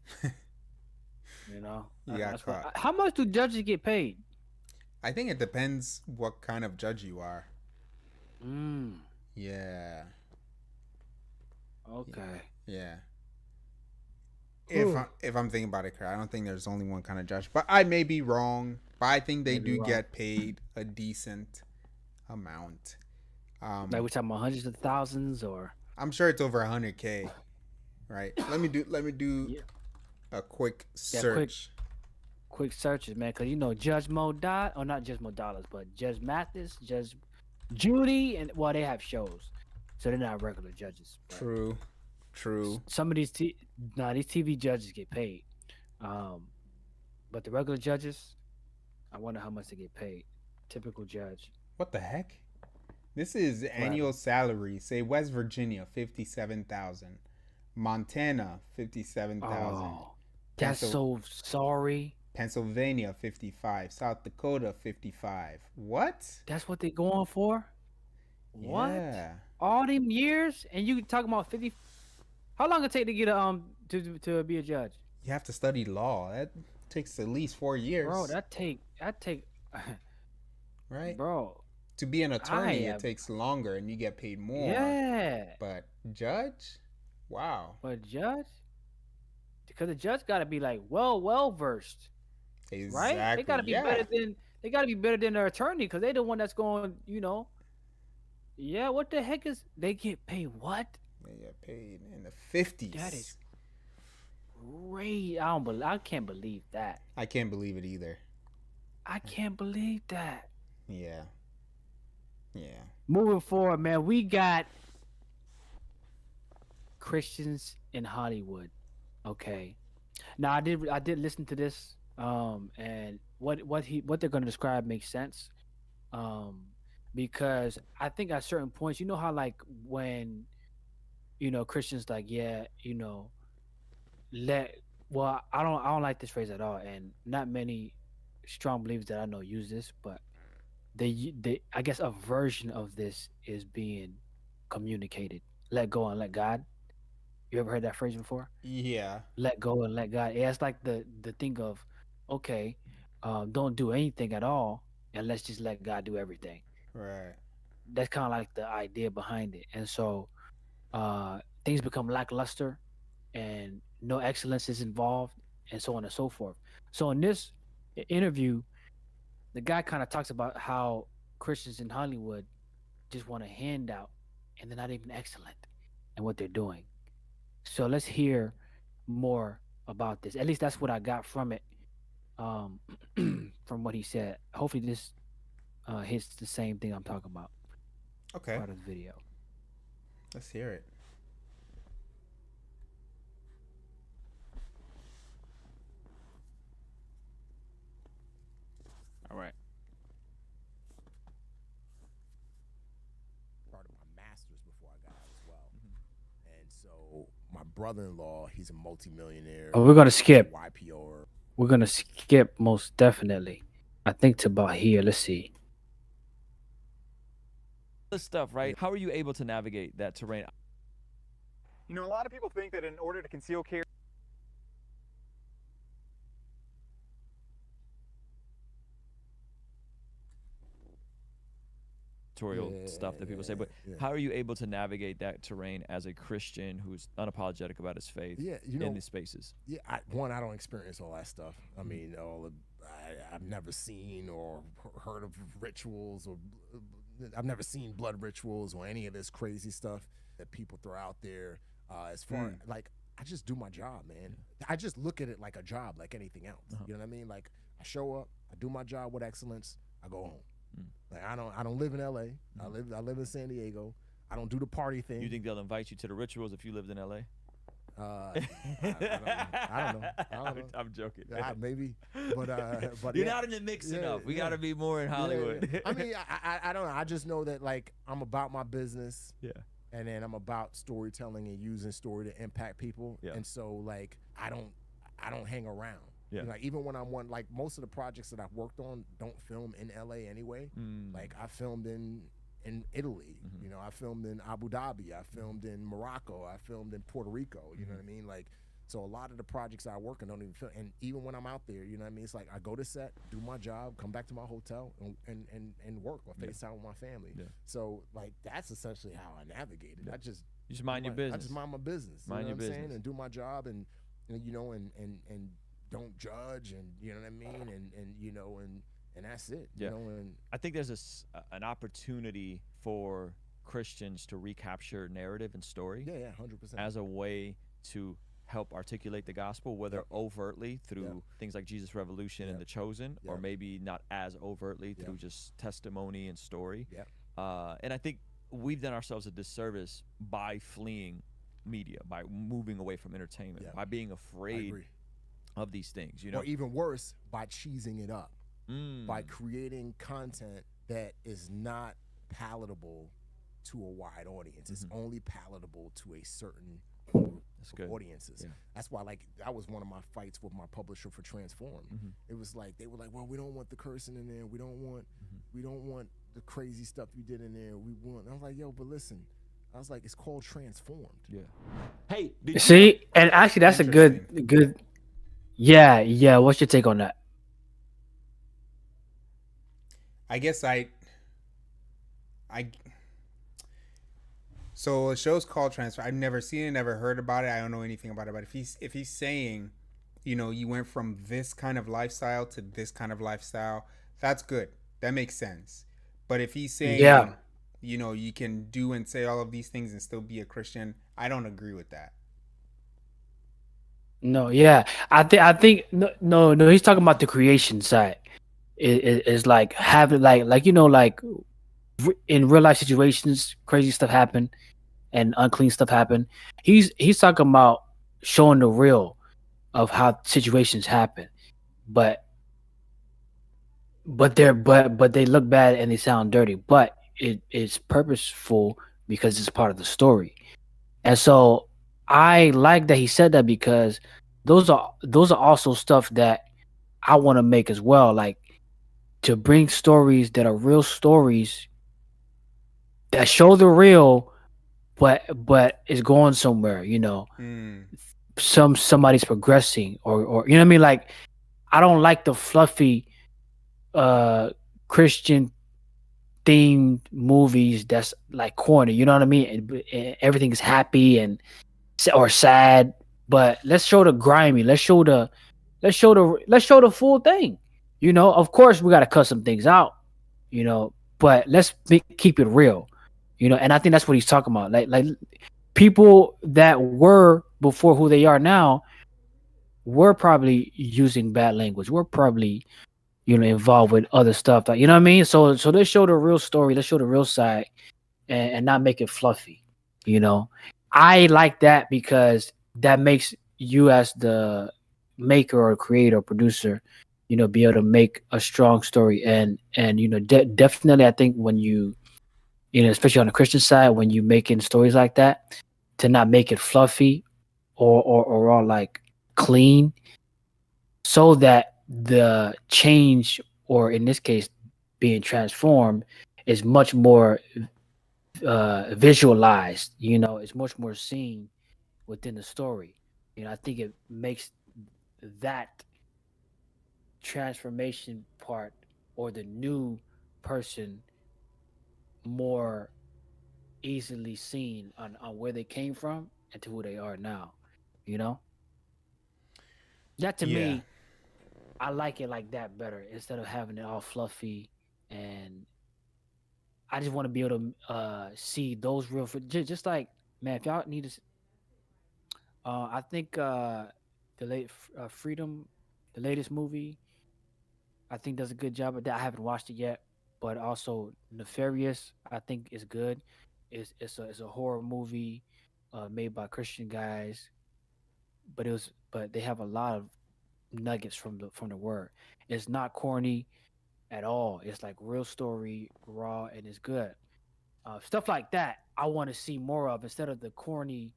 You know. You got caught. How much do judges get paid? I think it depends what kind of judge you are. Yeah. Okay. Yeah. If I'm thinking about it correct, I don't think there's only one kind of judge, but I may be wrong. But I think they do get paid a decent amount. Like we're talking about hundreds of thousands, or I'm sure it's over 100K. Right. Let me do a quick search. Quick searches, man, because Judge not Judge Mo Dollars, but Judge Mathis, Judge Judy, and they have shows, so they're not regular judges. True. Some of these TV judges get paid, but the regular judges, I wonder how much they get paid. Typical judge. What the heck? This is annual salary. Say West Virginia, 57,000. Montana, 57,000. Oh, that's so sorry. Pennsylvania, 55. South Dakota, 55. What? That's what they going for? What? Yeah. All them years, and you talking about 50? How long it take to get to be a judge? You have to study law. That takes at least 4 years. Bro, that take right? Bro. To be an attorney, it takes longer and you get paid more. Yeah. But judge? Wow. But judge? Because the judge got to be like well versed. Exactly. Right? They got to be better than their attorney, because they the one that's going, Yeah, what the heck is they get paid what? They get paid in the 50s. That is great. I can't believe that. I can't believe it either. I can't believe that. Yeah. Moving forward, man, we got Christians in Hollywood. Okay. Now I did listen to this, and what they're gonna describe makes sense. Because I think at certain points, how like when Christians like, I don't like this phrase at all, and not many strong believers that I know use this, but they I guess a version of this is being communicated. Let go and let God. You ever heard that phrase before? Yeah. Let go and let God. Yeah, it's like the thing of, okay, don't do anything at all, and let's just let God do everything. Right. That's kind of like the idea behind it. And so things become lackluster and no excellence is involved, and so on and so forth. So in this interview, the guy kind of talks about how Christians in Hollywood just want a handout and they're not even excellent in what they're doing. So let's hear more about this. At least that's what I got from it, from what he said. Hopefully this hits the same thing I'm talking about. Okay. Part of the video. Let's hear it. All right. Part of my master's before I got out as well. And so my brother-in-law, he's a multimillionaire. Oh, we're gonna skip. YPO. We're gonna skip most definitely. I think to about here. Let's see. This stuff, right? How are you able to navigate that terrain? You know, a lot of people think that in order to conceal carry. Stuff that people say, but how are you able to navigate that terrain as a Christian who's unapologetic about his faith in these spaces? Yeah, I don't experience all that stuff. I mean, I've never seen or heard of rituals, or I've never seen blood rituals or any of this crazy stuff that people throw out there. As far like, I just do my job, man. I just look at it like a job, like anything else. You know what I mean? Like, I show up, I do my job with excellence, I go home. Like, I don't live in LA. I live in San Diego. I don't do the party thing. You think they'll invite you to the rituals if you lived in LA? I don't know. I'm joking. Maybe, but you're not in the mix enough. We got to be more in Hollywood. I mean, I don't know. I just know that, like, I'm about my business. Yeah. And then I'm about storytelling and using story to impact people. Yeah. And so, like, I don't hang around. Yeah. Like, even when I'm like, most of the projects that I've worked on don't film in LA anyway. Like, I filmed in Italy. You know, I filmed in Abu Dhabi. I filmed in Morocco. I filmed in Puerto Rico. You know what I mean? Like, so a lot of the projects I work on don't even film. And even when I'm out there, you know what I mean? It's like, I go to set, do my job, come back to my hotel, and work or FaceTime with my family. Yeah. So, like, that's essentially how I navigate it. I just mind your business. I just mind my business. Mind your business. And do my job, and you know, and don't judge, and you know what I mean, and you know, and that's it. Yeah. You know, and I think there's an opportunity for Christians to recapture narrative and story. Yeah, 100%. As a way to help articulate the gospel, whether overtly through things like Jesus Revolution and The Chosen, or maybe not as overtly through just testimony and story. And I think we've done ourselves a disservice by fleeing media, by moving away from entertainment, by being afraid of these things, you know. Or even worse, by cheesing it up, by creating content that is not palatable to a wide audience. It's only palatable to a certain group of audiences. That's why, like, that was one of my fights with my publisher for Transform. It was like, they were like, well, we don't want the cursing in there. We don't want the crazy stuff you did in there. I was like, yo, but listen, I was like, it's called Transformed. Yeah. Hey, see, and actually, that's a good. Yeah. What's your take on that? I guess so the show's called Transfer. I've never seen it, never heard about it. I don't know anything about it. But if he's saying, you know, you went from this kind of lifestyle to this kind of lifestyle, that's good. That makes sense. But if he's saying, you know, you can do and say all of these things and still be a Christian, I don't agree with that. No, yeah, I think no. He's talking about the creation side. It's like having like you know, like in real life situations, crazy stuff happen, and unclean stuff happen. He's talking about showing the real of how situations happen, but they look bad and they sound dirty. But it's purposeful because it's part of the story, and so I like that he said that, because those are also stuff that I want to make as well, like to bring stories that are real stories that show the real, but it's going somewhere, you know. Somebody's progressing, or you know what I mean. Like, I don't like the fluffy Christian themed movies that's like corny, you know what I mean. And everything is happy or sad, but let's show the grimy. Let's show the full thing. You know, of course we got to cut some things out, you know, but let's keep it real, you know. And I think that's what he's talking about. Like people that were before who they are now were probably using bad language. We're probably, you know, involved with other stuff. You know what I mean? So let's show the real story. Let's show the real side, and not make it fluffy. You know, I like that because that makes you, as the maker or creator or producer, you know, be able to make a strong story. And you know, definitely, I think when you know, especially on the Christian side, when you making stories like that, to not make it fluffy or all like clean, so that the change, or in this case, being transformed, is much more visualized. You know, it's much more seen within the story. I think it makes that transformation part or the new person more easily seen on where they came from and to who they are now. You know? That to Yeah. me, I like it like that better instead of having it all fluffy. And I just want to be able to see those real just like, man, if y'all need to I think the late Freedom, the latest movie, I think does a good job of that. I haven't watched it yet, but also Nefarious, I think is good. It's a horror movie made by Christian guys, but they have a lot of nuggets from the word. It's not corny at all. It's like real story, raw, and it's good. Stuff like that I want to see more of instead of the corny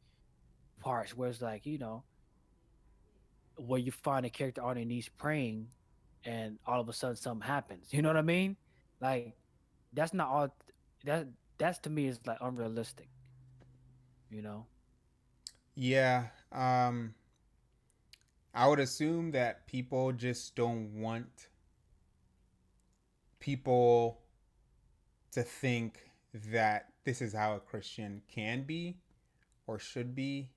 parts where it's like, where you find a character on their knees praying and all of a sudden something happens. You know what I mean? Like that's not all that that's to me is like unrealistic, you know? Yeah. I would assume that people just don't want people to think that this is how a Christian can be or should be.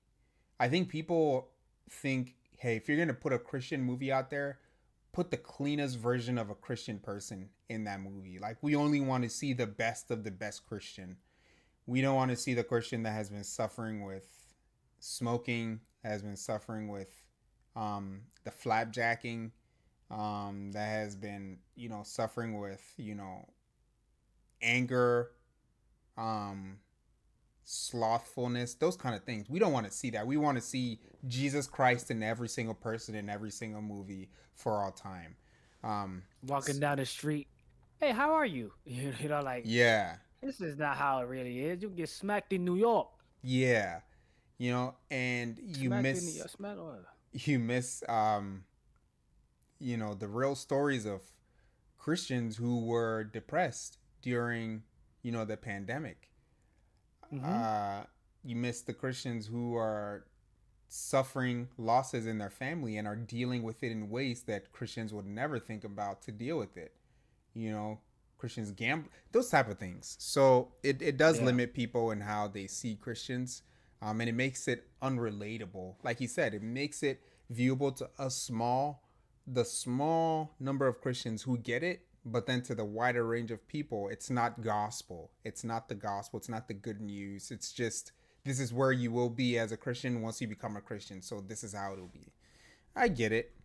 I think people think, hey, if you're going to put a Christian movie out there, put the cleanest version of a Christian person in that movie. Like, we only want to see the best of the best Christian. We don't want to see the Christian that has been suffering with smoking, has been suffering with the flapjacking, that has been, suffering with, anger, slothfulness, those kind of things. We don't want to see that. We want to see Jesus Christ in every single person in every single movie for all time. Walking down the street, hey, how are you? Like, yeah, this is not how it really is. You get smacked in New York. Yeah, and you miss the real stories of Christians who were depressed during, the pandemic. You miss the Christians who are suffering losses in their family and are dealing with it in ways that Christians would never think about to deal with it. Christians gamble, those type of things. So it does limit people in how they see Christians, and it makes it unrelatable. Like you said, it makes it viewable to the small number of Christians who get it, but then to the wider range of people, it's not gospel. It's not the gospel. It's not the good news. It's just, this is where you will be as a Christian once you become a Christian. So this is how it'll be. I get it.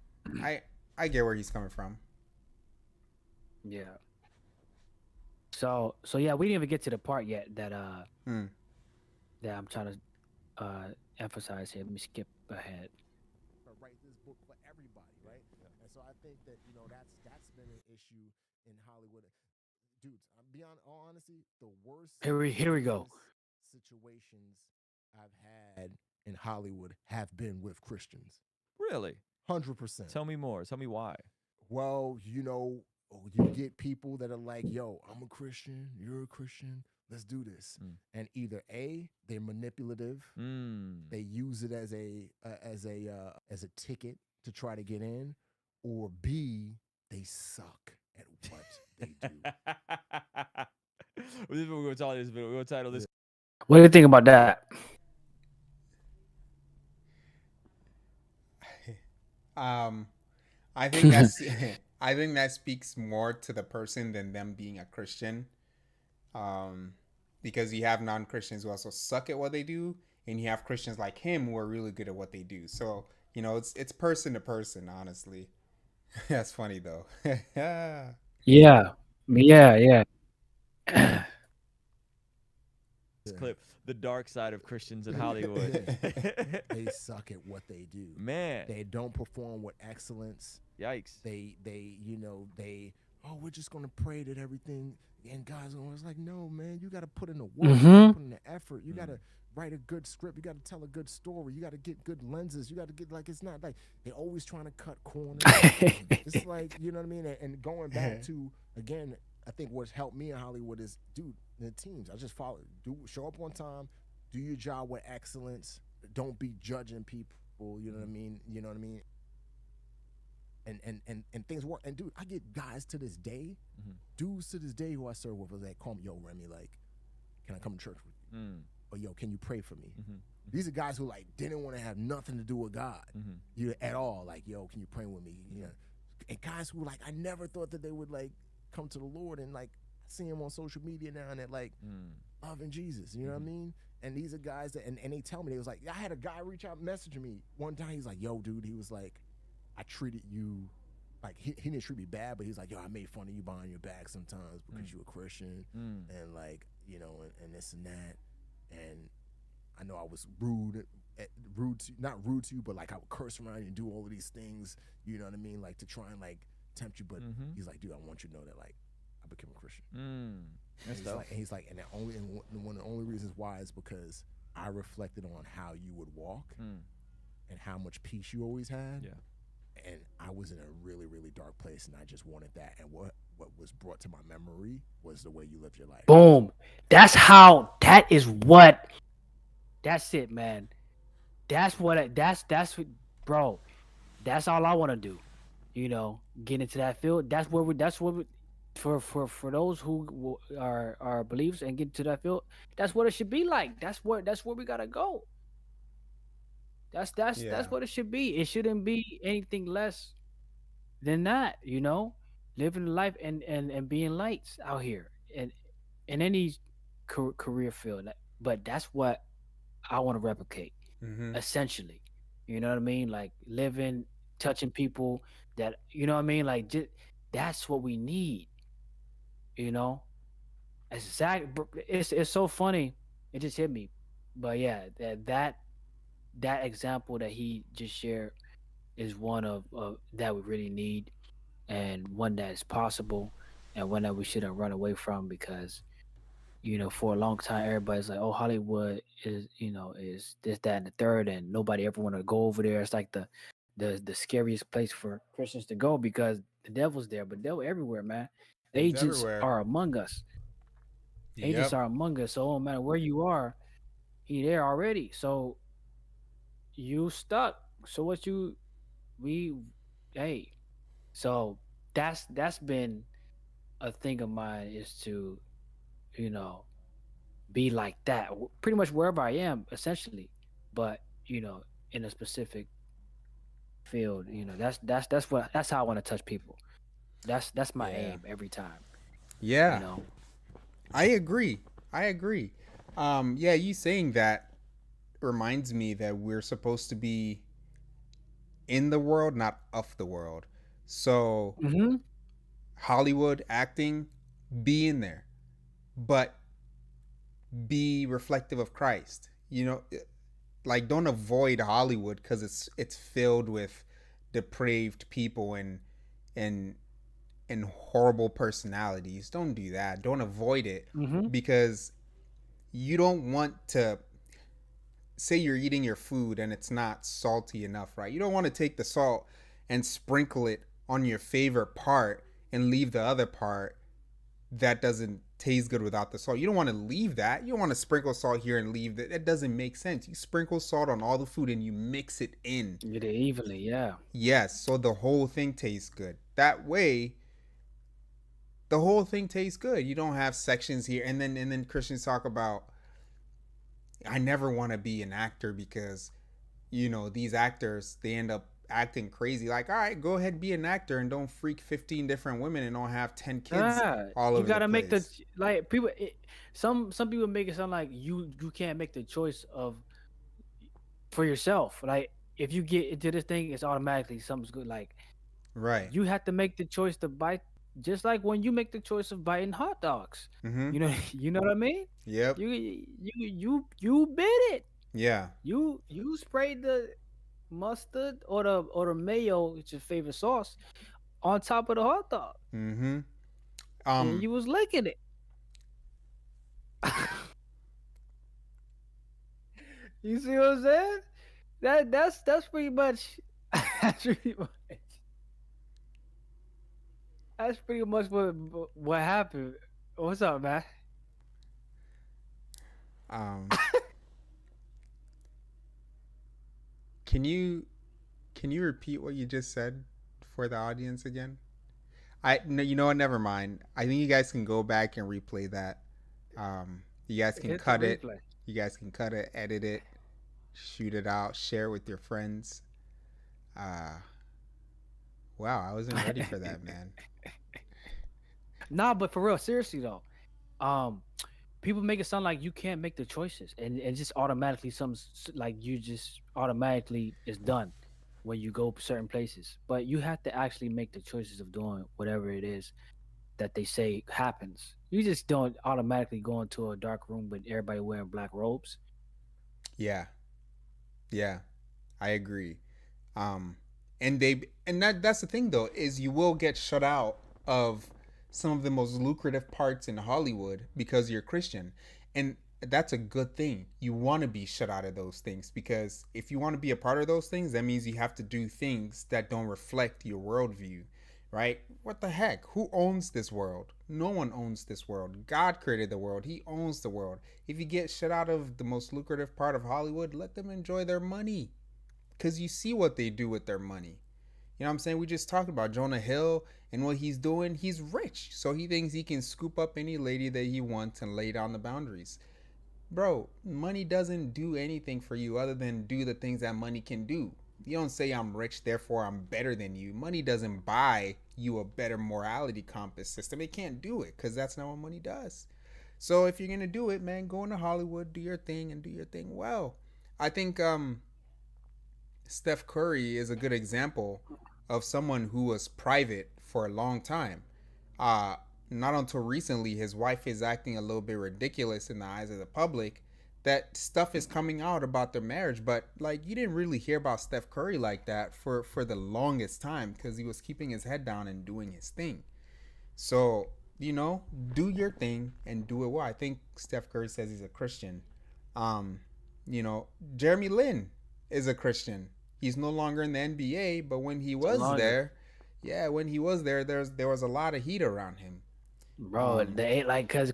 I get where he's coming from. Yeah. So yeah, we didn't even get to the part yet that that I'm trying to emphasize here. Let me skip ahead. Write this book for everybody, right? And so I think that that's been an issue in Hollywood. Dudes, I'm beyond all honesty, the worst Here we go. Situations I've had in Hollywood have been with Christians. Really? 100%. Tell me more. Tell me why. Well, you get people that are like, yo, I'm a Christian, you're a Christian, let's do this. And either A, they're manipulative, they use it as a ticket to try to get in, or B, they suck at what they do. We're going to title this. What do you think about that? I think that's I think that speaks more to the person than them being a Christian. Because you have non-Christians who also suck at what they do, and you have Christians like him who are really good at what they do. So, it's person to person, honestly. That's funny though. Yeah. Clip the dark side of Christians in Hollywood. They suck at what they do. Man, they don't perform with excellence. Yikes. They we're just gonna pray that everything and God's gonna. It's like, no, man, you gotta put in the work, you gotta put in the effort, you gotta write a good script, you gotta tell a good story, you gotta get good lenses, you gotta get, like, it's not like they're always trying to cut corners. It's like, you know what I mean? And going back to, again, I think what's helped me in Hollywood is, dude, the teams. I just show up on time, do your job with excellence. don't be judging people. You know what I mean? You know what I mean? And things work. And dude, I get guys to this day, dudes to this day who I serve with, like, call me, yo, Remy, like, can I come to church with you? Or yo, can you pray for me? These are guys who like didn't want to have nothing to do with God, you know, at all. Like, yo, can you pray with me? You know, and guys who like I never thought that they would like come to the Lord, and like I see them on social media now and they're like loving Jesus. You know what I mean? And these are guys that and they tell me, they was like, I had a guy reach out, message me one time. He's like, yo, dude, he was like, I treated you like he didn't treat me bad, but he's like, yo, I made fun of you behind your back sometimes because you a Christian and like, you know, and this and that. And I know I was not rude to you, but like I would curse around you and do all of these things, you know what I mean? Like to try and like tempt you. But he's like, dude, I want you to know that like I became a Christian. And he's like, and one of the only reasons why is because I reflected on how you would walk and how much peace you always had. Yeah. And I was in a really, really dark place, and I just wanted that. And what was brought to my memory was the way you lived your life. Boom. That's it, man. That's what, bro, that's all I want to do. You know, get into that field. For those who are believers and get to that field, that's what it should be like. That's where we gotta go. That's what it should be. It shouldn't be anything less than that, you know, living life and being lights out here and in any career field. But that's what I want to replicate, essentially. You know what I mean? Like living, touching people that, you know what I mean? Like that's what we need, you know? It's so funny. It just hit me. But yeah, that example that he just shared is one of that we really need, and one that is possible, and one that we shouldn't run away from, because you know, for a long time everybody's like, oh, Hollywood is, you know, is this, that, and the third, and nobody ever want to go over there. It's like the scariest place for Christians to go, because the devil's there, but devil everywhere, man. Agents are among us. Agents are among us, so no matter where you are, he there already. So you stuck. So what hey. So that's been a thing of mine, is to, you know, be like that pretty much wherever I am, essentially. But, you know, in a specific field, you know, that's how I want to touch people. That's my aim every time. Yeah. You know. I agree. Yeah, you saying that reminds me that we're supposed to be in the world, not of the world. So Hollywood acting, be in there, but be reflective of Christ. You know, like don't avoid Hollywood because it's filled with depraved people and horrible personalities. Don't do that. Don't avoid it, because you don't want to say you're eating your food and it's not salty enough, right? You don't want to take the salt and sprinkle it on your favorite part and leave the other part that doesn't taste good without the salt. You don't want to leave that. You don't want to sprinkle salt here and leave that. That doesn't make sense. You sprinkle salt on all the food and you mix it in. You get it evenly, yeah. Yes, so the whole thing tastes good. That way, the whole thing tastes good. You don't have sections here, and then Christians talk about, I never want to be an actor because, you know, these actors, they end up acting crazy. Like, all right, go ahead, be an actor and don't freak 15 different women and don't have 10 kids all over the place. You gotta make the, like, people. Some people make it sound like you can't make the choice for yourself. Like, if you get into this thing, it's automatically something's good. Like, right, you have to make the choice to bite. Just like when you make the choice of biting hot dogs, you know what I mean? Yep. You bit it. Yeah. You sprayed the mustard or the mayo, which is your favorite sauce, on top of the hot dog. And you was licking it. You see what I'm saying? That's pretty much. That's pretty much what happened. What's up, man? Can you repeat what you just said for the audience again? I no, you know what? Never mind. I think you guys can go back and replay that. You guys can Hit the cut it. replay. You guys can cut it, edit it, shoot it out, share it with your friends. Wow, I wasn't ready for that, man. Nah, but for real, seriously though, people make it sound like you can't make the choices, and just automatically like you just automatically is done when you go certain places. But you have to actually make the choices of doing whatever it is that they say happens. You just don't automatically go into a dark room with everybody wearing black robes. Yeah, yeah, I agree. And that's the thing though, is you will get shut out of some of the most lucrative parts in Hollywood because you're Christian. And that's a good thing. You want to be shut out of those things, because if you want to be a part of those things, that means you have to do things that don't reflect your worldview, right? What the heck? Who owns this world? No one owns this world. God created the world. He owns the world. If you get shut out of the most lucrative part of Hollywood, let them enjoy their money, because you see what they do with their money. You know what I'm saying? We just talked about Jonah Hill and what he's doing. He's rich, so he thinks he can scoop up any lady that he wants and lay down the boundaries. Bro, money doesn't do anything for you other than do the things that money can do. You don't say I'm rich, therefore I'm better than you. Money doesn't buy you a better morality compass system. It can't do it, because that's not what money does. So if you're going to do it, man, go into Hollywood, do your thing, and do your thing well. I think Steph Curry is a good example of someone who was private for a long time. Not until recently, his wife is acting a little bit ridiculous in the eyes of the public. That stuff is coming out about their marriage, but like, you didn't really hear about Steph Curry like that for the longest time, because he was keeping his head down and doing his thing. So, you know, do your thing and do it well. I think Steph Curry says he's a Christian. You know, Jeremy Lin is a Christian. He's no longer in the NBA, but when he was there, when he was there, there was a lot of heat around him. Bro, they like cause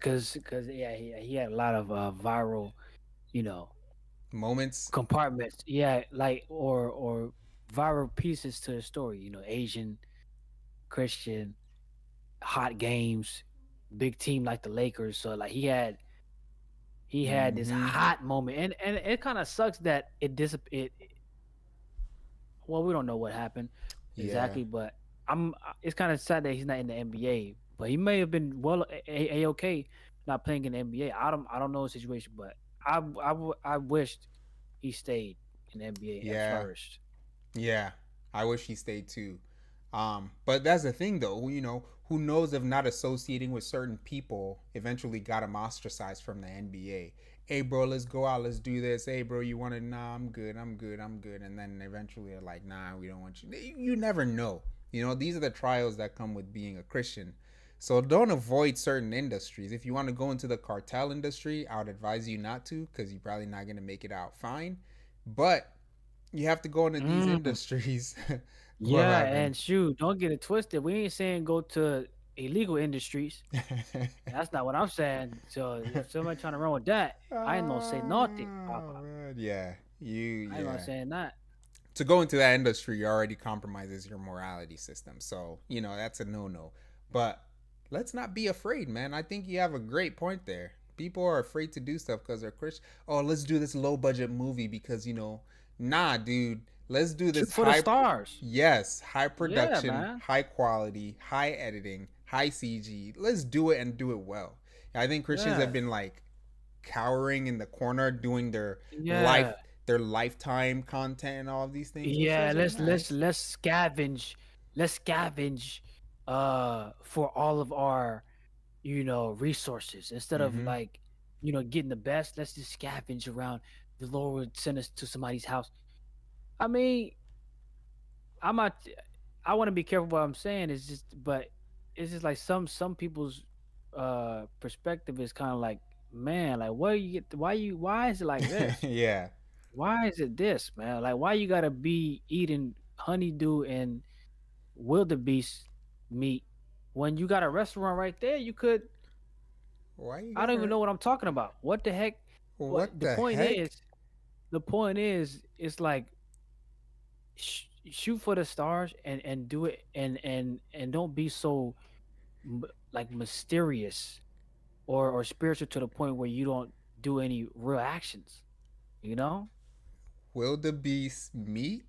yeah, he had a lot of viral, you know, moments, compartments. Yeah, like or viral pieces to the story. You know, Asian, Christian, hot games, big team like the Lakers. So like he had this hot moment, and it kind of sucks that it. Well, we don't know what happened exactly, but it's kind of sad that he's not in the NBA. But he may have been okay not playing in the NBA. I don't know the situation, but I wished he stayed in the NBA and flourished. Yeah, I wish he stayed too. But that's the thing though, you know, who knows if not associating with certain people eventually got him ostracized from the NBA. Hey bro, let's go out, let's do this. Hey bro, you want to? Nah, I'm good. And then eventually they're like, nah, we don't want you. You never know. You know, these are the trials that come with being a Christian. So don't avoid certain industries. If you want to go into the cartel industry, I would advise you not to, because you're probably not going to make it out fine. But you have to go into these industries. Yeah, and shoot, don't get it twisted. We ain't saying go to illegal industries. That's not what I'm saying. So if somebody trying to run with that, I ain't gonna say nothing, Papa. Yeah, I ain't gonna say that. To go into that industry already compromises your morality system. So, you know, that's a no-no. But let's not be afraid, man. I think you have a great point there. People are afraid to do stuff because they're Christian. Oh, let's do this low-budget movie because, you know, nah, dude. Let's do this for the stars. Yes, high production, high quality, high editing, high CG. Let's do it and do it well. I think Christians have been like cowering in the corner doing their lifetime content and all of these things. Yeah, let's scavenge. Let's scavenge for all of our, you know, resources instead of like, you know, getting the best. Let's just scavenge around. The Lord would send us to somebody's house. I mean, I want to be careful what I'm saying. But it's just like some people's perspective is kind of like, man, like why is it like this? Yeah. Why is it this, man? Like why you gotta be eating honeydew and wildebeest meat when you got a restaurant right there? You could. I don't even know what I'm talking about. What the heck? The point is, it's like shoot for the stars and do it and don't be so like mysterious or spiritual to the point where you don't do any real actions. You know, Wildebeest meat?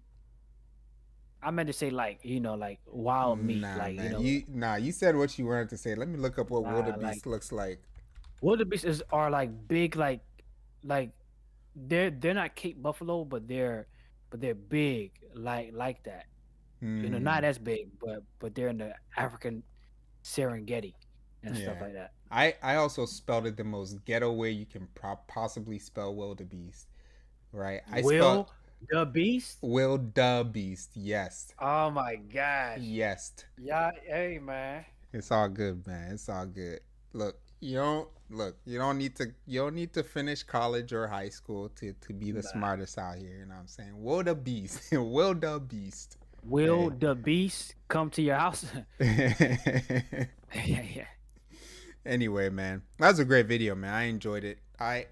I meant to say like like wild meat, Nah, like man. You said what you wanted to say. Let me look up what like wildebeest looks like. wildebeest are like big, like they're not Cape Buffalo, but they're big, like that. Not as big, but they're in the African Serengeti and stuff Yeah. like that. I also spelled it the most ghetto way you can possibly spell wildebeest, right? I spelled The Beast? wildebeest. Yes. Oh my gosh. Yes. Yeah, hey man. It's all good, man. It's all good. Look, you don't need to finish college or high school to be the smartest out here, you know what I'm saying? Wildebeest. Wildebeest. Will the Beast come to your house? Yeah. Anyway, man, that was a great video, man. I enjoyed it. I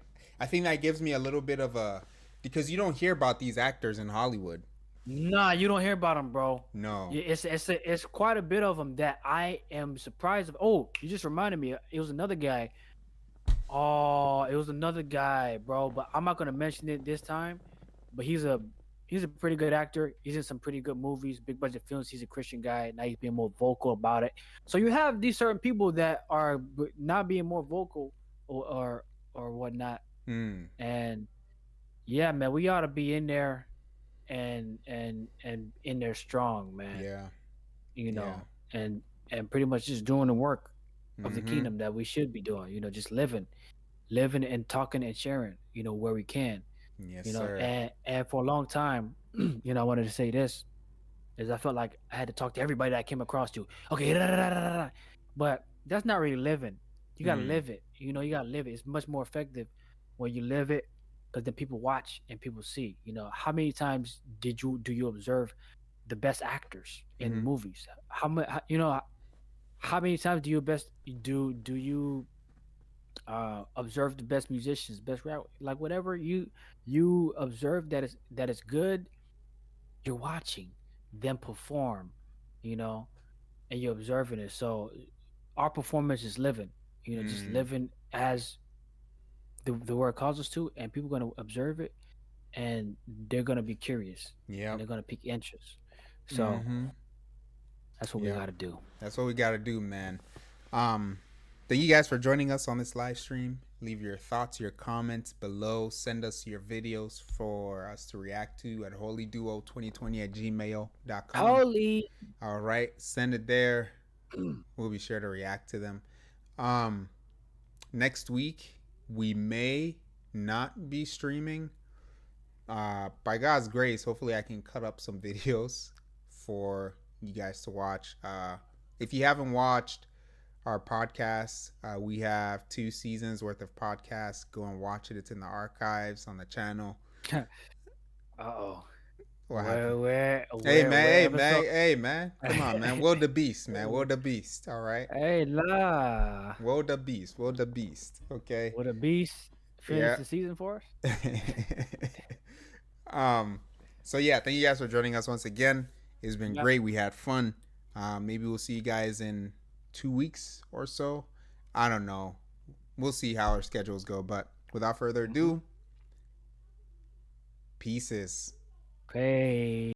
think that gives me a little bit of a, because you don't hear about these actors in Hollywood. Nah, you don't hear about them, bro. No. It's quite a bit of them that I am surprised of. Oh, you just reminded me. It was another guy. Oh, it was another guy, bro. But I'm not gonna mention it this time. But he's a pretty good actor. He's in some pretty good movies, big budget films. He's a Christian guy. Now he's being more vocal about it. So you have these certain people that are not being more vocal or whatnot. And yeah, man, we ought to be in there and in there strong, man. Yeah. And pretty much just doing the work of the kingdom that we should be doing. Just living and talking and sharing. Where we can. Yes, sir. And for a long time, I wanted to say this, is I felt like I had to talk to everybody that I came across to. Okay, but that's not really living. You gotta live it. You gotta live it. It's much more effective when you live it, because then people watch and people see. How many times do you observe the best actors in movies? How many times do you observe the best musicians, best rap, like whatever you observe that is good, you're watching them perform, and you're observing it. So our performance is living, just living as the word calls us to, and people are going to observe it, and they're going to be curious. Yeah, they're going to pique interest. So that's what we got to do. That's what we got to do, man. Thank you guys for joining us on this live stream. Leave your thoughts, your comments below. Send us your videos for us to react to at holyduo2020@gmail.com. Holy. All right. Send it there. We'll be sure to react to them. Next week, we may not be streaming. By God's grace, hopefully I can cut up some videos for you guys to watch. If you haven't watched our podcast, we have 2 seasons worth of podcasts. Go and watch it. It's in the archives on the channel. Uh-oh. What happened? Hey man, come on, man. Wildebeest, man. Wildebeest. All right. Hey la. Wildebeest. Okay. Wildebeest finish the season for us. So yeah, thank you guys for joining us once again. It's been great. We had fun. Maybe we'll see you guys in 2 weeks or so. I don't know. We'll see how our schedules go. But without further ado, pieces. Hey.